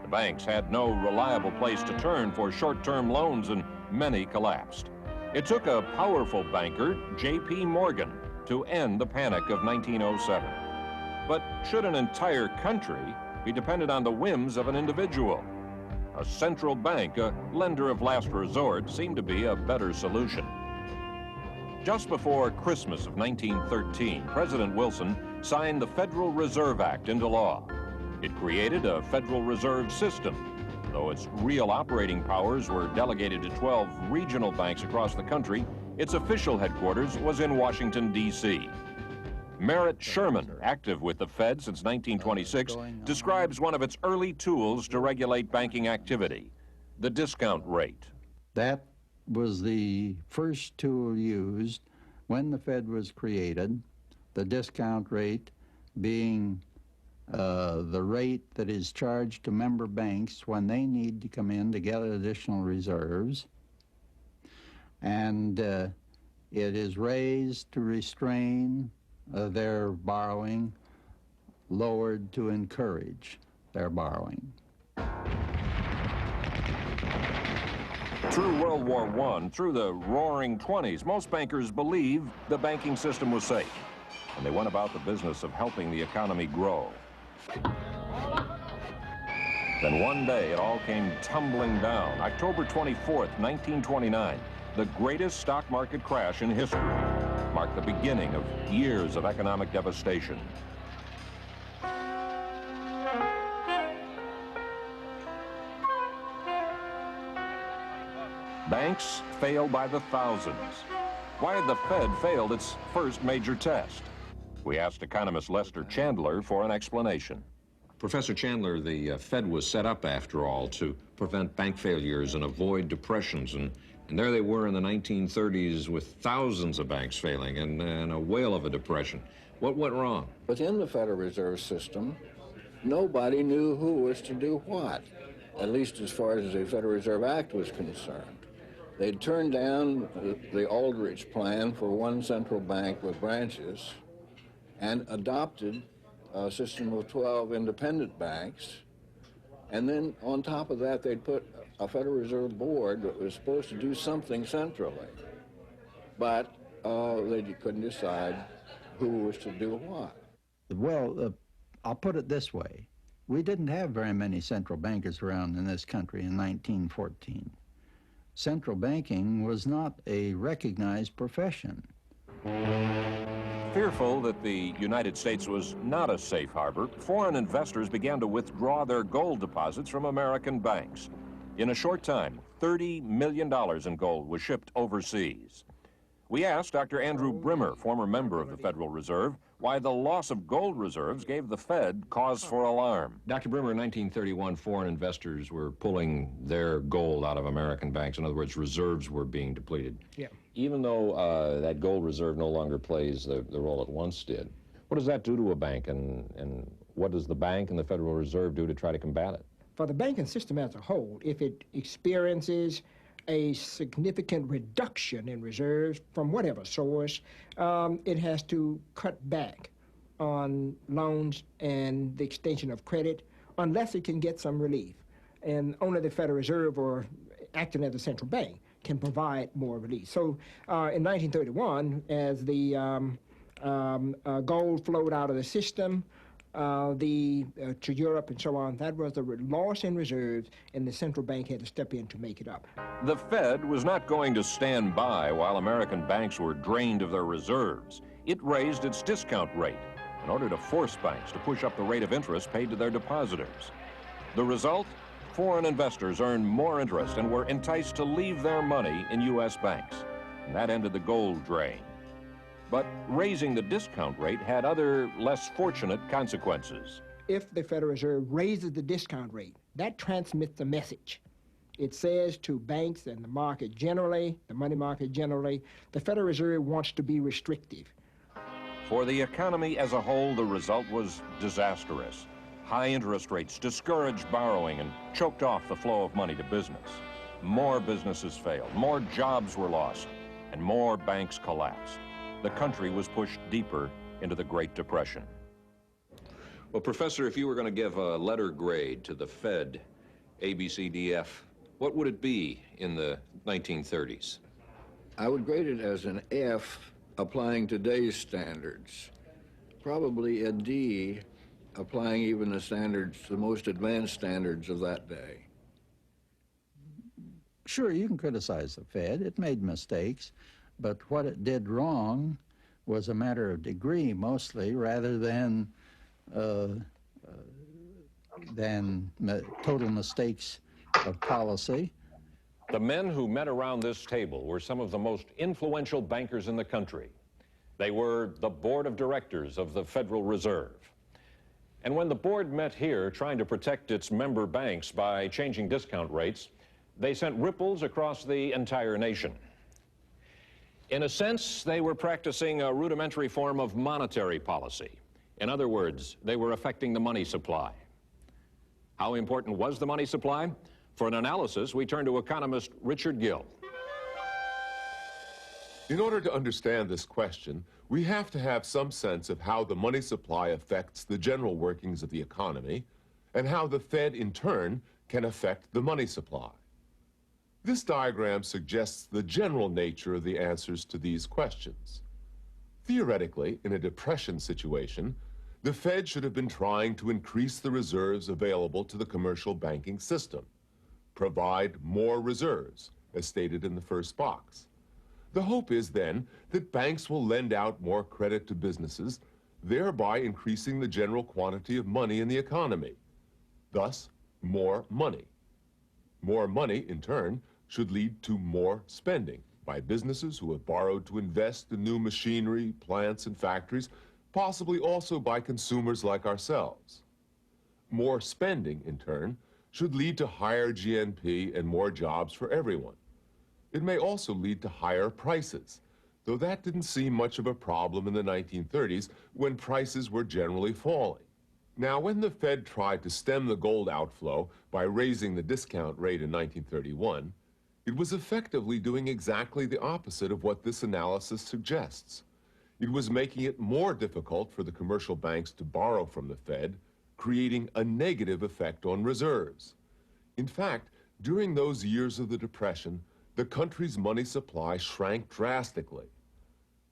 The banks had no reliable place to turn for short-term loans, and many collapsed. It took a powerful banker, J.P. Morgan, to end the panic of 1907. But should an entire country be dependent on the whims of an individual? A central bank, a lender of last resort, seemed to be a better solution. Just before Christmas of 1913, President Wilson signed the Federal Reserve Act into law. It created a Federal Reserve System. Though its real operating powers were delegated to 12 regional banks across the country, its official headquarters was in Washington, D.C. Merritt Sherman, active with the Fed since 1926, describes one of its early tools to regulate banking activity, the discount rate. That was the first tool used when the Fed was created, the discount rate being the rate that is charged to member banks when they need to come in to get additional reserves. And it is raised to restrain their borrowing, lowered to encourage their borrowing. Through World War I, through the roaring 20s, most bankers believed the banking system was safe, and they went about the business of helping the economy grow. Then one day, it all came tumbling down. October 24th, 1929, the greatest stock market crash in history marked the beginning of years of economic devastation. Banks failed by the thousands. Why had the Fed failed its first major test? We asked economist Lester Chandler for an explanation. Professor Chandler, the Fed was set up, after all, to prevent bank failures and avoid depressions. And there they were in the 1930s with thousands of banks failing and a whale of a depression. What went wrong? Within the Federal Reserve System, nobody knew who was to do what, at least as far as the Federal Reserve Act was concerned. They'd turned down the Aldrich plan for one central bank with branches and adopted a system of 12 independent banks. And then on top of that, they'd put a Federal Reserve Board that was supposed to do something centrally. But they couldn't decide who was to do what. Well, I'll put it this way. We didn't have very many central bankers around in this country in 1914. Central banking was not a recognized profession. Fearful that the United States was not a safe harbor, foreign investors began to withdraw their gold deposits from American banks. In a short time, $30 million in gold was shipped overseas. We asked Dr. Andrew Brimmer, former member of the Federal Reserve, why the loss of gold reserves gave the Fed cause for alarm. Dr. Brimmer, in 1931, foreign investors were pulling their gold out of American banks. In other words, reserves were being depleted. Yeah. Even though that gold reserve no longer plays the role it once did, what does that do to a bank, and what does the bank and the Federal Reserve do to try to combat it? For the banking system as a whole, if it experiences a significant reduction in reserves from whatever source, it has to cut back on loans and the extension of credit unless it can get some relief. And only the Federal Reserve, or acting as a central bank, can provide more relief. So in 1931, as the gold flowed out of the system, to Europe and so on, that was the loss in reserves, and the central bank had to step in to make it up. The Fed was not going to stand by while American banks were drained of their reserves. It raised its discount rate in order to force banks to push up the rate of interest paid to their depositors. The result? Foreign investors earned more interest and were enticed to leave their money in U.S. banks. And that ended the gold drain. But raising the discount rate had other, less fortunate consequences. If the Federal Reserve raises the discount rate, that transmits a message. It says to banks and the market generally, the money market generally, the Federal Reserve wants to be restrictive. For the economy as a whole, the result was disastrous. High interest rates discouraged borrowing and choked off the flow of money to business. More businesses failed, more jobs were lost, and more banks collapsed. The country was pushed deeper into the Great Depression. Well, Professor, if you were going to give a letter grade to the Fed, A, B, C, D, F, what would it be in the 1930s? I would grade it as an F, applying today's standards. Probably a D, applying even the standards, the most advanced standards of that day. Sure, you can criticize the Fed. It made mistakes. But what it did wrong was a matter of degree, mostly, rather than total mistakes of policy. The men who met around this table were some of the most influential bankers in the country. They were the board of directors of the Federal Reserve. And when the board met here trying to protect its member banks by changing discount rates, they sent ripples across the entire nation. In a sense, they were practicing a rudimentary form of monetary policy. In other words, they were affecting the money supply. How important was the money supply? For an analysis, we turn to economist Richard Gill. In order to understand this question, we have to have some sense of how the money supply affects the general workings of the economy and how the Fed, in turn, can affect the money supply. This diagram suggests the general nature of the answers to these questions. Theoretically, in a depression situation, the Fed should have been trying to increase the reserves available to the commercial banking system, provide more reserves, as stated in the first box. The hope is then that banks will lend out more credit to businesses, thereby increasing the general quantity of money in the economy. Thus, more money. More money, in turn, should lead to more spending. by businesses who have borrowed to invest in new machinery, plants, and factories, possibly also by consumers like ourselves. More spending, in turn, should lead to higher GNP and more jobs for everyone. It may also lead to higher prices, though that didn't seem much of a problem in the 1930s when prices were generally falling. Now, when the Fed tried to stem the gold outflow by raising the discount rate in 1931, it was effectively doing exactly the opposite of what this analysis suggests. It was making it more difficult for the commercial banks to borrow from the Fed, creating a negative effect on reserves. In fact, during those years of the Depression, the country's money supply shrank drastically.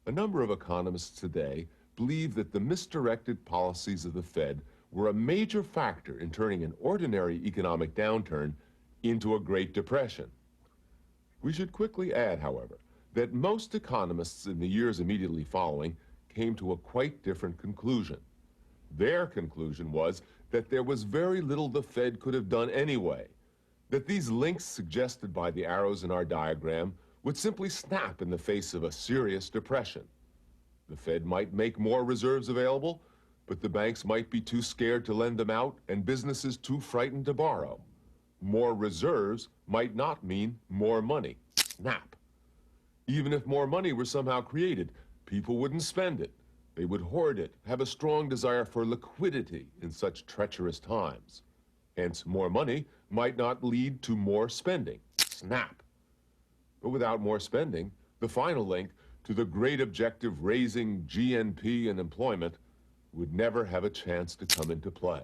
A number of economists today believe that the misdirected policies of the Fed were a major factor in turning an ordinary economic downturn into a Great Depression. We should quickly add, however, that most economists in the years immediately following came to a quite different conclusion. Their conclusion was that there was very little the Fed could have done anyway, that these links suggested by the arrows in our diagram would simply snap in the face of a serious depression. The Fed might make more reserves available, but the banks might be too scared to lend them out and businesses too frightened to borrow. More reserves might not mean more money. Snap. Even if more money were somehow created, people wouldn't spend it. They would hoard it, have a strong desire for liquidity in such treacherous times. Hence, more money might not lead to more spending. Snap. But without more spending, the final link to the great objective raising GNP and employment would never have a chance to come into play.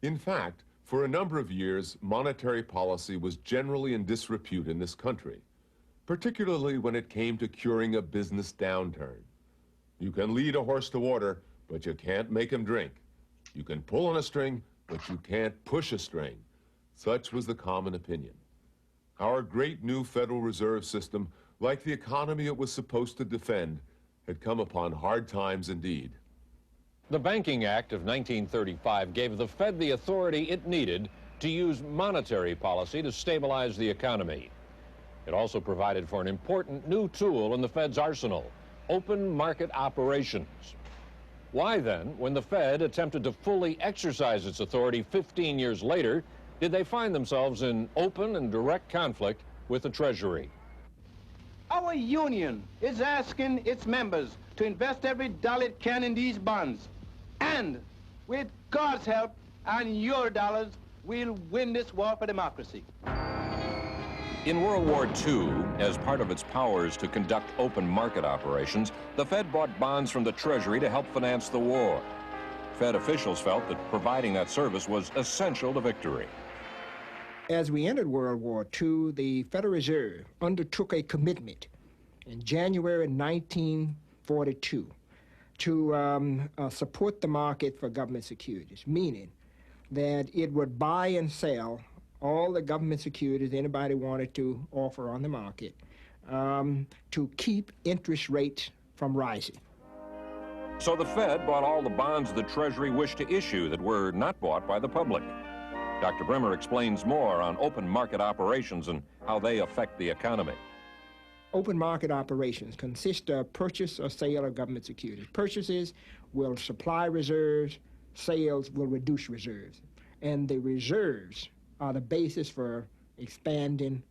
In fact, for a number of years, monetary policy was generally in disrepute in this country, particularly when it came to curing a business downturn. You can lead a horse to water, but you can't make him drink. You can pull on a string, but you can't push a string. Such was the common opinion. Our great new Federal Reserve System, like the economy it was supposed to defend, had come upon hard times indeed. The Banking Act of 1935 gave the Fed the authority it needed to use monetary policy to stabilize the economy. It also provided for an important new tool in the Fed's arsenal: open market operations. Why then, when the Fed attempted to fully exercise its authority 15 years later, did they find themselves in open and direct conflict with the Treasury? Our union is asking its members to invest every dollar it can in these bonds. And with God's help and your dollars, we'll win this war for democracy. In World War II, as part of its powers to conduct open market operations, the Fed bought bonds from the Treasury to help finance the war. Fed officials felt that providing that service was essential to victory. As we entered World War II, the Federal Reserve undertook a commitment in January 1942 to support the market for government securities, meaning that it would buy and sell all the government securities anybody wanted to offer on the market to keep interest rates from rising. So the Fed bought all the bonds the Treasury wished to issue that were not bought by the public. Dr. Brimmer explains more on open market operations and how they affect the economy. Open market operations consist of purchase or sale of government securities. Purchases will supply reserves, sales will reduce reserves. And the reserves are the basis for expanding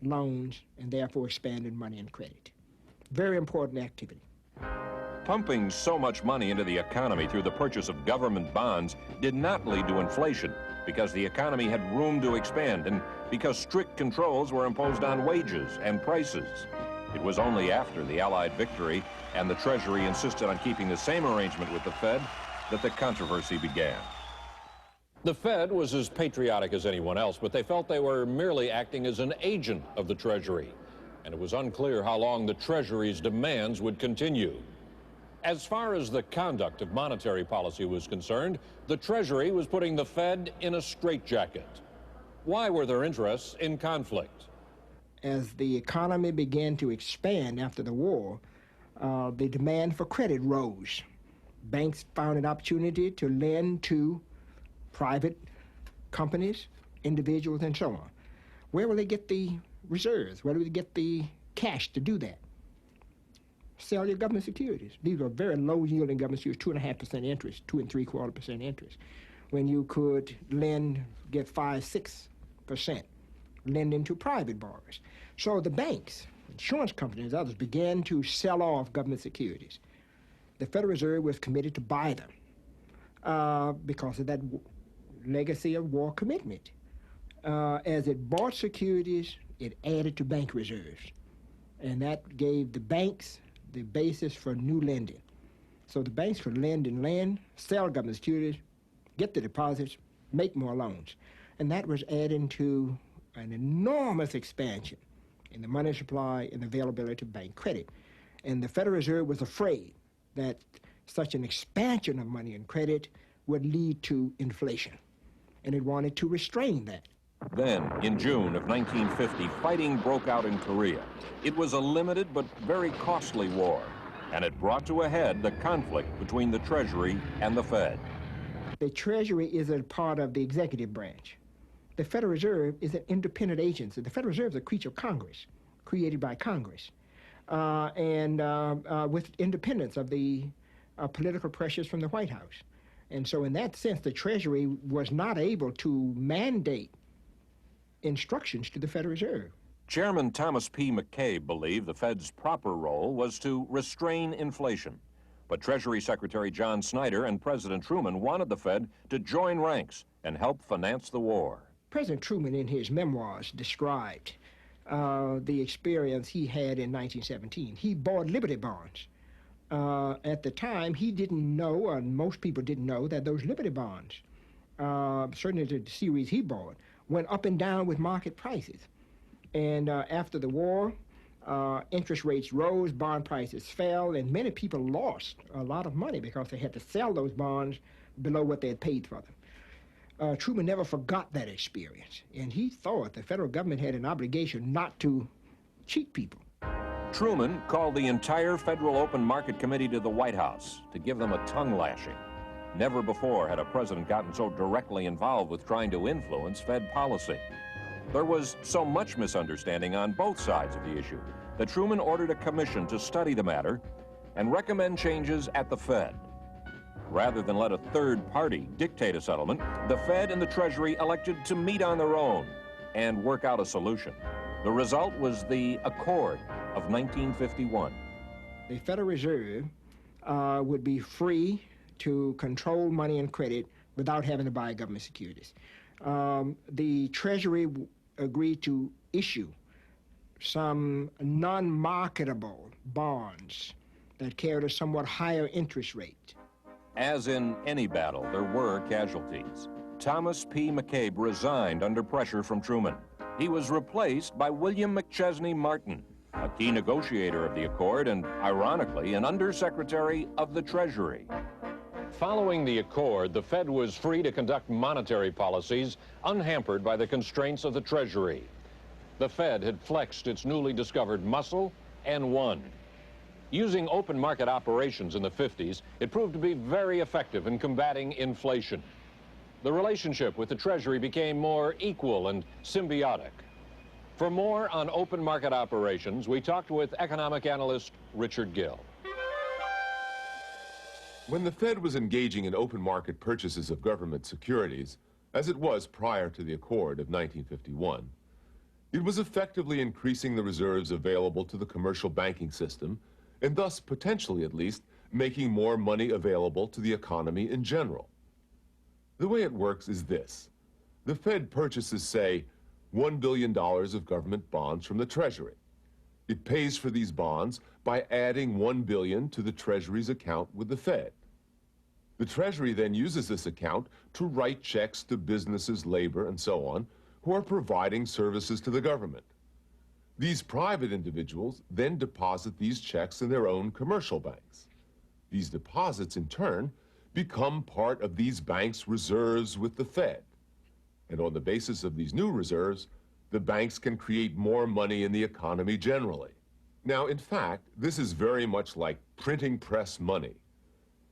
loans and therefore expanding money and credit. Very important activity. Pumping so much money into the economy through the purchase of government bonds did not lead to inflation because the economy had room to expand and because strict controls were imposed on wages and prices. It was only after the Allied victory and the Treasury insisted on keeping the same arrangement with the Fed that the controversy began. The Fed was as patriotic as anyone else, but they felt they were merely acting as an agent of the Treasury, and it was unclear how long the Treasury's demands would continue. As far as the conduct of monetary policy was concerned, the Treasury was putting the Fed in a straitjacket. Why were their interests in conflict? As the economy began to expand after the war, the demand for credit rose. Banks found an opportunity to lend to private companies, individuals, and so on. Where will they get the reserves? Where do they get the cash to do that. Sell your government securities. These are very low yielding government securities, 2.5% interest, 2.75% interest, when you could get 5-6% lending to private borrowers. So the banks, insurance companies, others began to sell off government securities. The Federal Reserve was committed to buy them because of that legacy of war commitment. As it bought securities, it added to bank reserves, and that gave the banks the basis for new lending. So the banks could lend and lend, sell government securities, get the deposits, make more loans. And that was adding to an enormous expansion in the money supply and availability of bank credit. And the Federal Reserve was afraid that such an expansion of money and credit would lead to inflation, and it wanted to restrain that. Then, in June of 1950, fighting broke out in Korea. It was a limited but very costly war, and it brought to a head the conflict between the Treasury and the Fed. The Treasury is a part of the executive branch. The Federal Reserve is an independent agency. The Federal Reserve is a creature of Congress, created by Congress, and with independence of the political pressures from the White House. And so in that sense, the Treasury was not able to mandate instructions to the Federal Reserve. Chairman Thomas P. McCabe believed the Fed's proper role was to restrain inflation. But Treasury Secretary John Snyder and President Truman wanted the Fed to join ranks and help finance the war. President Truman, in his memoirs, described the experience he had in 1917. He bought Liberty bonds. At the time, he didn't know, and most people didn't know, that those Liberty bonds, certainly the series he bought, went up and down with market prices. And after the war, interest rates rose, bond prices fell, and many people lost a lot of money because they had to sell those bonds below what they had paid for them. Truman never forgot that experience, and he thought the federal government had an obligation not to cheat people. Truman called the entire Federal Open Market Committee to the White House to give them a tongue lashing. Never before had a president gotten so directly involved with trying to influence Fed policy. There was so much misunderstanding on both sides of the issue that Truman ordered a commission to study the matter and recommend changes at the Fed. Rather than let a third party dictate a settlement, the Fed and the Treasury elected to meet on their own and work out a solution. The result was the Accord of 1951. The Federal Reserve would be free to control money and credit without having to buy government securities. The Treasury agreed to issue some non-marketable bonds that carried a somewhat higher interest rate. As in any battle, there were casualties. Thomas P. McCabe resigned under pressure from Truman. He was replaced by William McChesney Martin, a key negotiator of the Accord and, ironically, an undersecretary of the Treasury. Following the Accord, the Fed was free to conduct monetary policies unhampered by the constraints of the Treasury. The Fed had flexed its newly discovered muscle and won. Using open market operations in the 50s, it proved to be very effective in combating inflation. The relationship with the Treasury became more equal and symbiotic. For more on open market operations, we talked with economic analyst Richard Gill. When the Fed was engaging in open market purchases of government securities, as it was prior to the Accord of 1951, it was effectively increasing the reserves available to the commercial banking system, and thus, potentially at least, making more money available to the economy in general. The way it works is this. The Fed purchases, say, $1 billion of government bonds from the Treasury. It pays for these bonds by adding $1 billion to the Treasury's account with the Fed. The Treasury then uses this account to write checks to businesses, labor, and so on, who are providing services to the government. These private individuals then deposit these checks in their own commercial banks. These deposits, in turn, become part of these banks' reserves with the Fed. And on the basis of these new reserves, the banks can create more money in the economy generally. Now, in fact, this is very much like printing press money.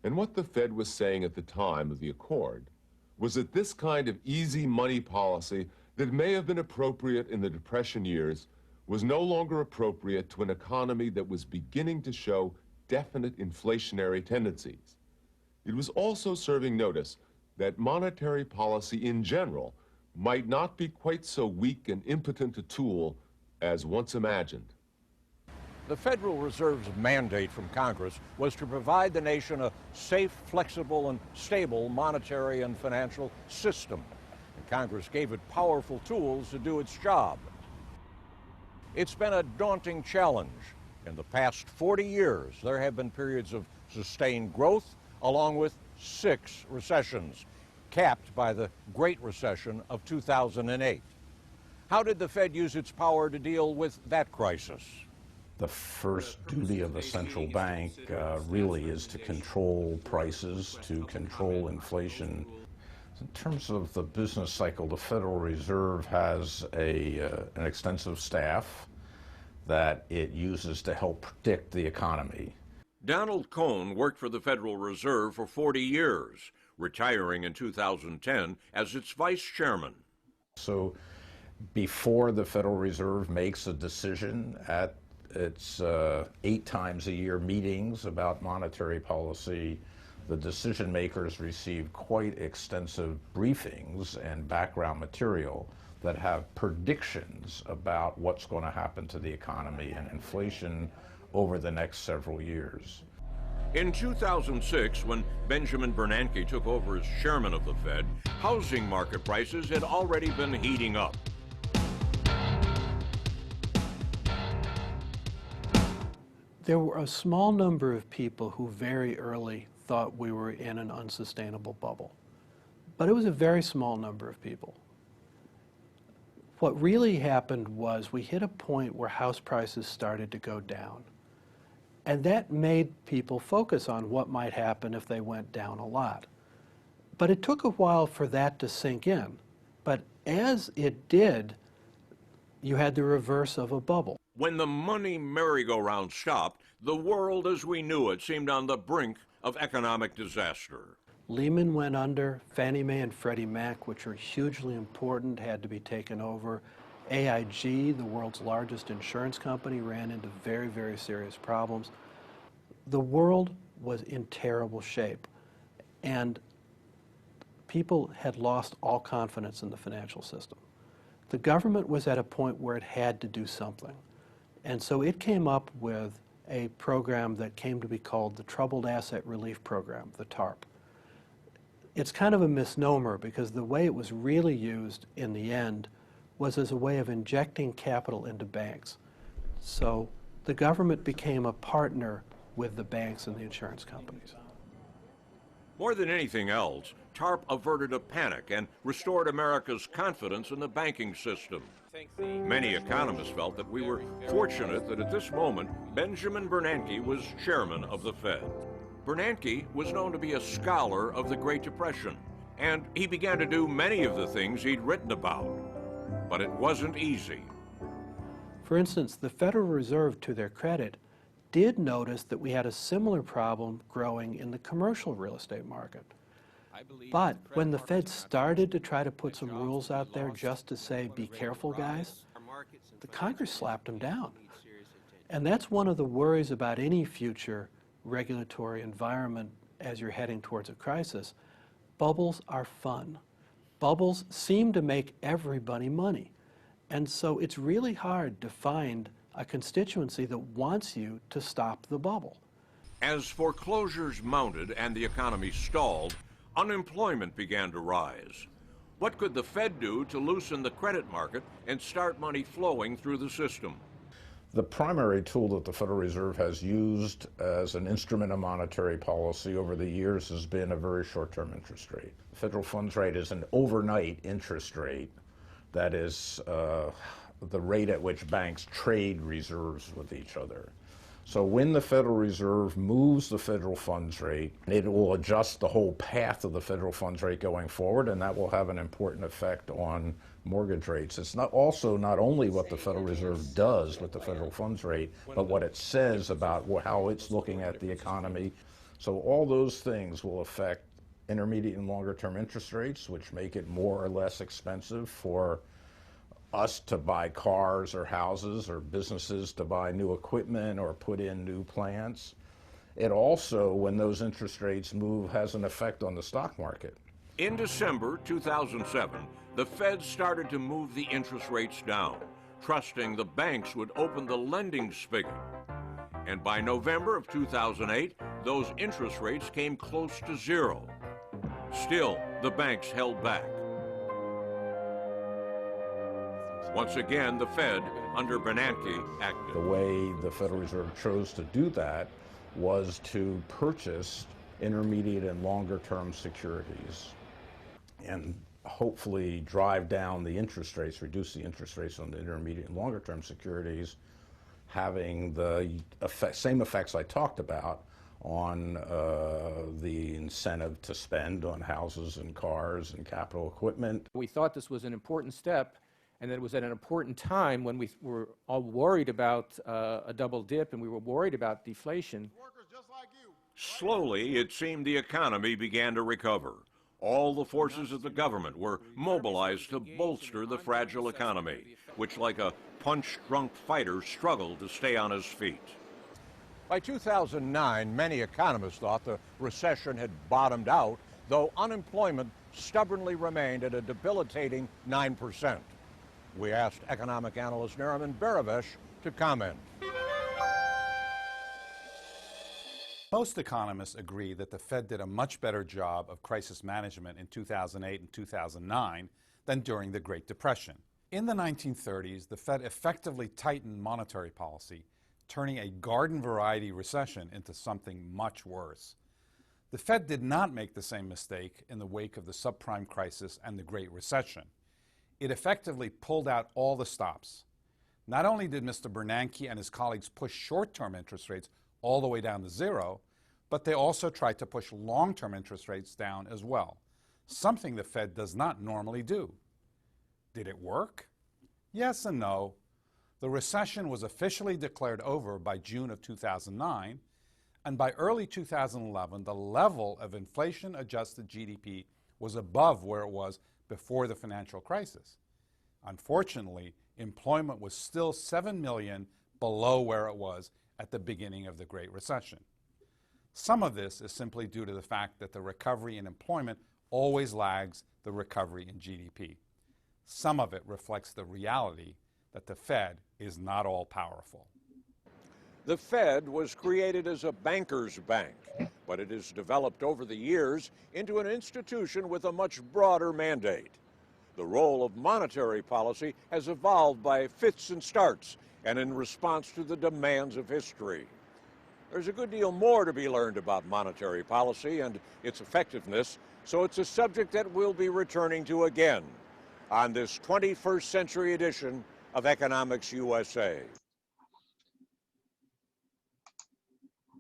And what the Fed was saying at the time of the Accord was that this kind of easy money policy that may have been appropriate in the Depression years was no longer appropriate to an economy that was beginning to show definite inflationary tendencies. It was also serving notice that monetary policy in general might not be quite so weak and impotent a tool as once imagined. The Federal Reserve's mandate from Congress was to provide the nation a safe, flexible, and stable monetary and financial system. And Congress gave it powerful tools to do its job. It's been a daunting challenge. In the past 40 years, there have been periods of sustained growth, along with 6 recessions, capped by the Great Recession of 2008. How did the Fed use its power to deal with that crisis? The first duty of a central bank really is to control prices, to control inflation. In terms of the business cycle, the Federal Reserve has an extensive staff that it uses to help predict the economy. Donald Cohn worked for the Federal Reserve for 40 years, retiring in 2010 as its vice chairman. So before the Federal Reserve makes a decision at its 8 times a year meetings about monetary policy, the decision makers receive quite extensive briefings and background material that have predictions about what's going to happen to the economy and inflation over the next several years. In 2006, when Benjamin Bernanke took over as chairman of the Fed, housing market prices had already been heating up. There were a small number of people who very early thought we were in an unsustainable bubble. But it was a very small number of people. What really happened was we hit a point where house prices started to go down. And that made people focus on what might happen if they went down a lot. But it took a while for that to sink in. But as it did, you had the reverse of a bubble. When the money merry-go-round stopped, the world as we knew it seemed on the brink of economic disaster. Lehman went under. Fannie Mae and Freddie Mac, which are hugely important, had to be taken over. AIG, the world's largest insurance company, ran into very, very serious problems. The world was in terrible shape, and people had lost all confidence in the financial system. The government was at a point where it had to do something, and so it came up with a program that came to be called the Troubled Asset Relief Program, the TARP. It's kind of a misnomer because the way it was really used in the end was as a way of injecting capital into banks. So the government became a partner with the banks and the insurance companies. More than anything else, TARP averted a panic and restored America's confidence in the banking system. Many economists felt that we were fortunate that at this moment, Benjamin Bernanke was chairman of the Fed. Bernanke was known to be a scholar of the Great Depression, and he began to do many of the things he'd written about. But it wasn't easy. For instance, the Federal Reserve, to their credit, did notice that we had a similar problem growing in the commercial real estate market. But when the Fed started to try to put some rules out there just to say, be careful, guys, the Congress slapped them down. And that's one of the worries about any future regulatory environment as you're heading towards a crisis. Bubbles are fun. Bubbles seem to make everybody money. And so it's really hard to find a constituency that wants you to stop the bubble. As foreclosures mounted and the economy stalled, unemployment began to rise. What could the Fed do to loosen the credit market and start money flowing through the system? The primary tool that the Federal Reserve has used as an instrument of monetary policy over the years has been a very short-term interest rate. The federal funds rate is an overnight interest rate. That is the rate at which banks trade reserves with each other. So when the Federal Reserve moves the federal funds rate, it will adjust the whole path of the federal funds rate going forward, and that will have an important effect on mortgage rates. It's not only what the Federal Reserve does with the federal funds rate, but what it says about how it's looking at the economy. So all those things will affect intermediate and longer term interest rates, which make it more or less expensive for us to buy cars or houses, or businesses to buy new equipment or put in new plants. It also, when those interest rates move, has an effect on the stock market. In December 2007, the Fed started to move the interest rates down, trusting the banks would open the lending spigot. And by November of 2008, those interest rates came close to zero. Still, the banks held back. Once again, the Fed, under Bernanke, acted. The way the Federal Reserve chose to do that was to purchase intermediate and longer term securities and hopefully drive down the interest rates, reduce the interest rates on the intermediate and longer term securities, having the same effects I talked about on the incentive to spend on houses and cars and capital equipment. We thought this was an important step, and that it was at an important time when we were all worried about a double dip and we were worried about deflation. Slowly, it seemed the economy began to recover. All the forces of the government were mobilized to bolster the fragile economy, which, like a punch-drunk fighter, struggled to stay on his feet. By 2009, many economists thought the recession had bottomed out, though unemployment stubbornly remained at a debilitating 9%. We asked economic analyst Nariman Behravesh to comment. Most economists agree that the Fed did a much better job of crisis management in 2008 and 2009 than during the Great Depression. In the 1930s, the Fed effectively tightened monetary policy, turning a garden variety recession into something much worse. The Fed did not make the same mistake in the wake of the subprime crisis and the Great Recession. It effectively pulled out all the stops. Not only did Mr. Bernanke and his colleagues push short-term interest rates all the way down to zero, but they also tried to push long-term interest rates down as well, something the Fed does not normally do. Did it work? Yes and no. The recession was officially declared over by June of 2009, and by early 2011, the level of inflation-adjusted GDP was above where it was before the financial crisis. Unfortunately, employment was still 7 million below where it was at the beginning of the Great Recession. Some of this is simply due to the fact that the recovery in employment always lags the recovery in GDP. Some of it reflects the reality that the Fed is not all powerful. The Fed was created as a banker's bank, but it has developed over the years into an institution with a much broader mandate. The role of monetary policy has evolved by fits and starts and in response to the demands of history. There's a good deal more to be learned about monetary policy and its effectiveness, so it's a subject that we'll be returning to again on this 21st century edition of Economics USA.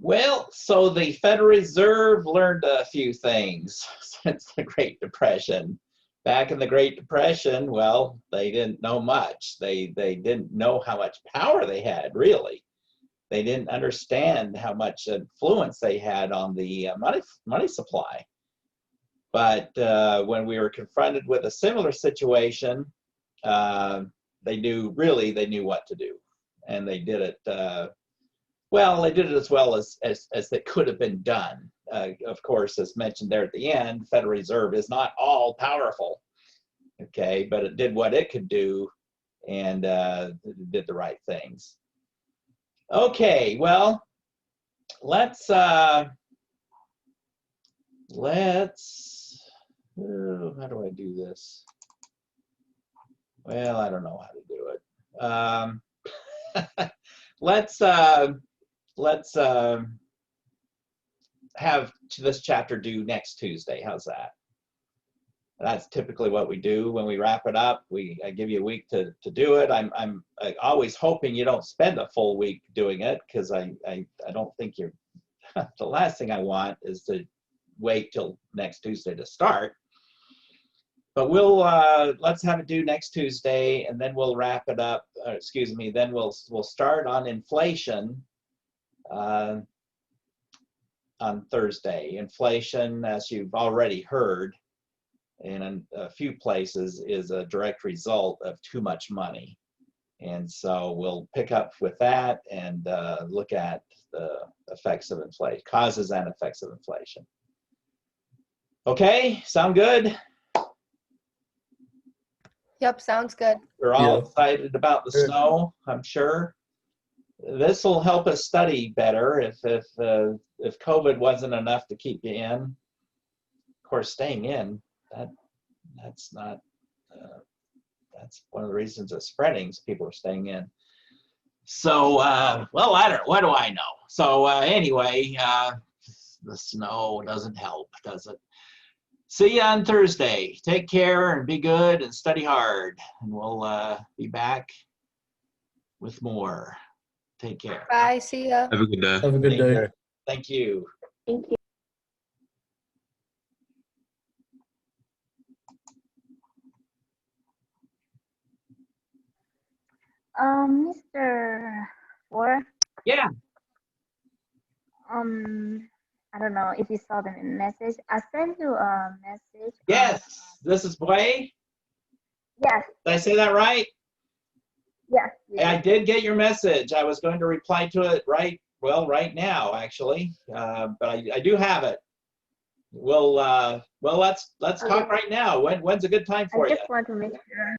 Well, so the Federal Reserve learned a few things since the Great Depression. Back in the Great Depression, well, they didn't know much. They didn't know how much power they had, really. They didn't understand how much influence they had on the money supply. But when we were confronted with a similar situation, they knew what to do, and they did it. Well, they did it as well as it could have been done. Of course, as mentioned there at the end, Federal Reserve is not all powerful, okay, but it did what it could do, and it did the right things. Okay, well, let's how do I do this? Well, I don't know how to do it. Let's have this chapter due next Tuesday. How's that? That's typically what we do when we wrap it up. I give you a week to do it. I'm always hoping you don't spend a full week doing it, because I don't think you're. The last thing I want is to wait till next Tuesday to start. But we'll let's have it due next Tuesday, and then we'll wrap it up. Then we'll start on inflation on Thursday. Inflation, as you've already heard, in a few places is a direct result of too much money. And so we'll pick up with that and look at the effects of inflation, causes and effects of inflation. Okay, sound good? Yep, sounds good. We're all excited about the snow, I'm sure. This will help us study better if COVID wasn't enough to keep you in. Of course, staying in, that's not, that's one of the reasons it's spreading, is people are staying in. So, well, I don't know, what do I know? So anyway, the snow doesn't help, does it? See you on Thursday. Take care and be good and study hard. And we'll be back with more. Take care. Bye. See ya. Have a good day. Have a good day. Thank you. Thank you. Mr. Ward? Yeah. I don't know if you saw the message. I sent you a message. Yes, this is Boy. Yes. Did I say that right? Yes. I did get your message. I was going to reply to it right now, actually, but I do have it. Well, let's talk right now. When's a good time for you? I just want to make sure.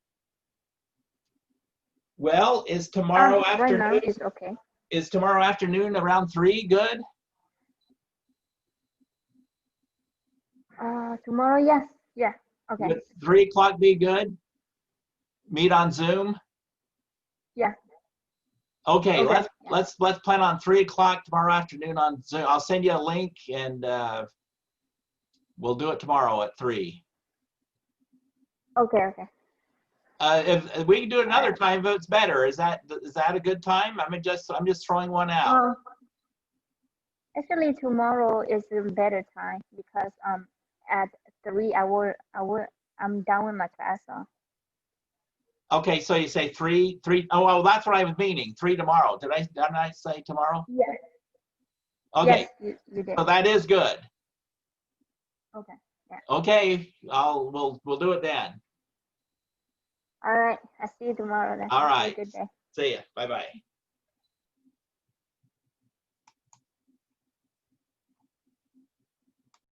Well, is tomorrow afternoon? Right now is okay. Is tomorrow afternoon around 3 good? Tomorrow, yes. Yeah. Okay. Would 3 o'clock be good? Meet on Zoom? Yeah. Okay, let's plan on 3 o'clock tomorrow afternoon on Zoom. I'll send you a link and we'll do it tomorrow at 3. Okay. Okay. If we can do it another time, if it's better, is that a good time? I'm just throwing one out. Actually, tomorrow is a better time because at 3 I'm done with my class. So. Okay, so you say 3. Oh, well, that's what I was meaning. 3 tomorrow. Didn't I say tomorrow? Yes. Okay. Yes, you did. So that is good. Okay. Yeah. Okay, we'll do it then. All right. I'll see you tomorrow then. All right. Have a good day. See ya. Bye bye.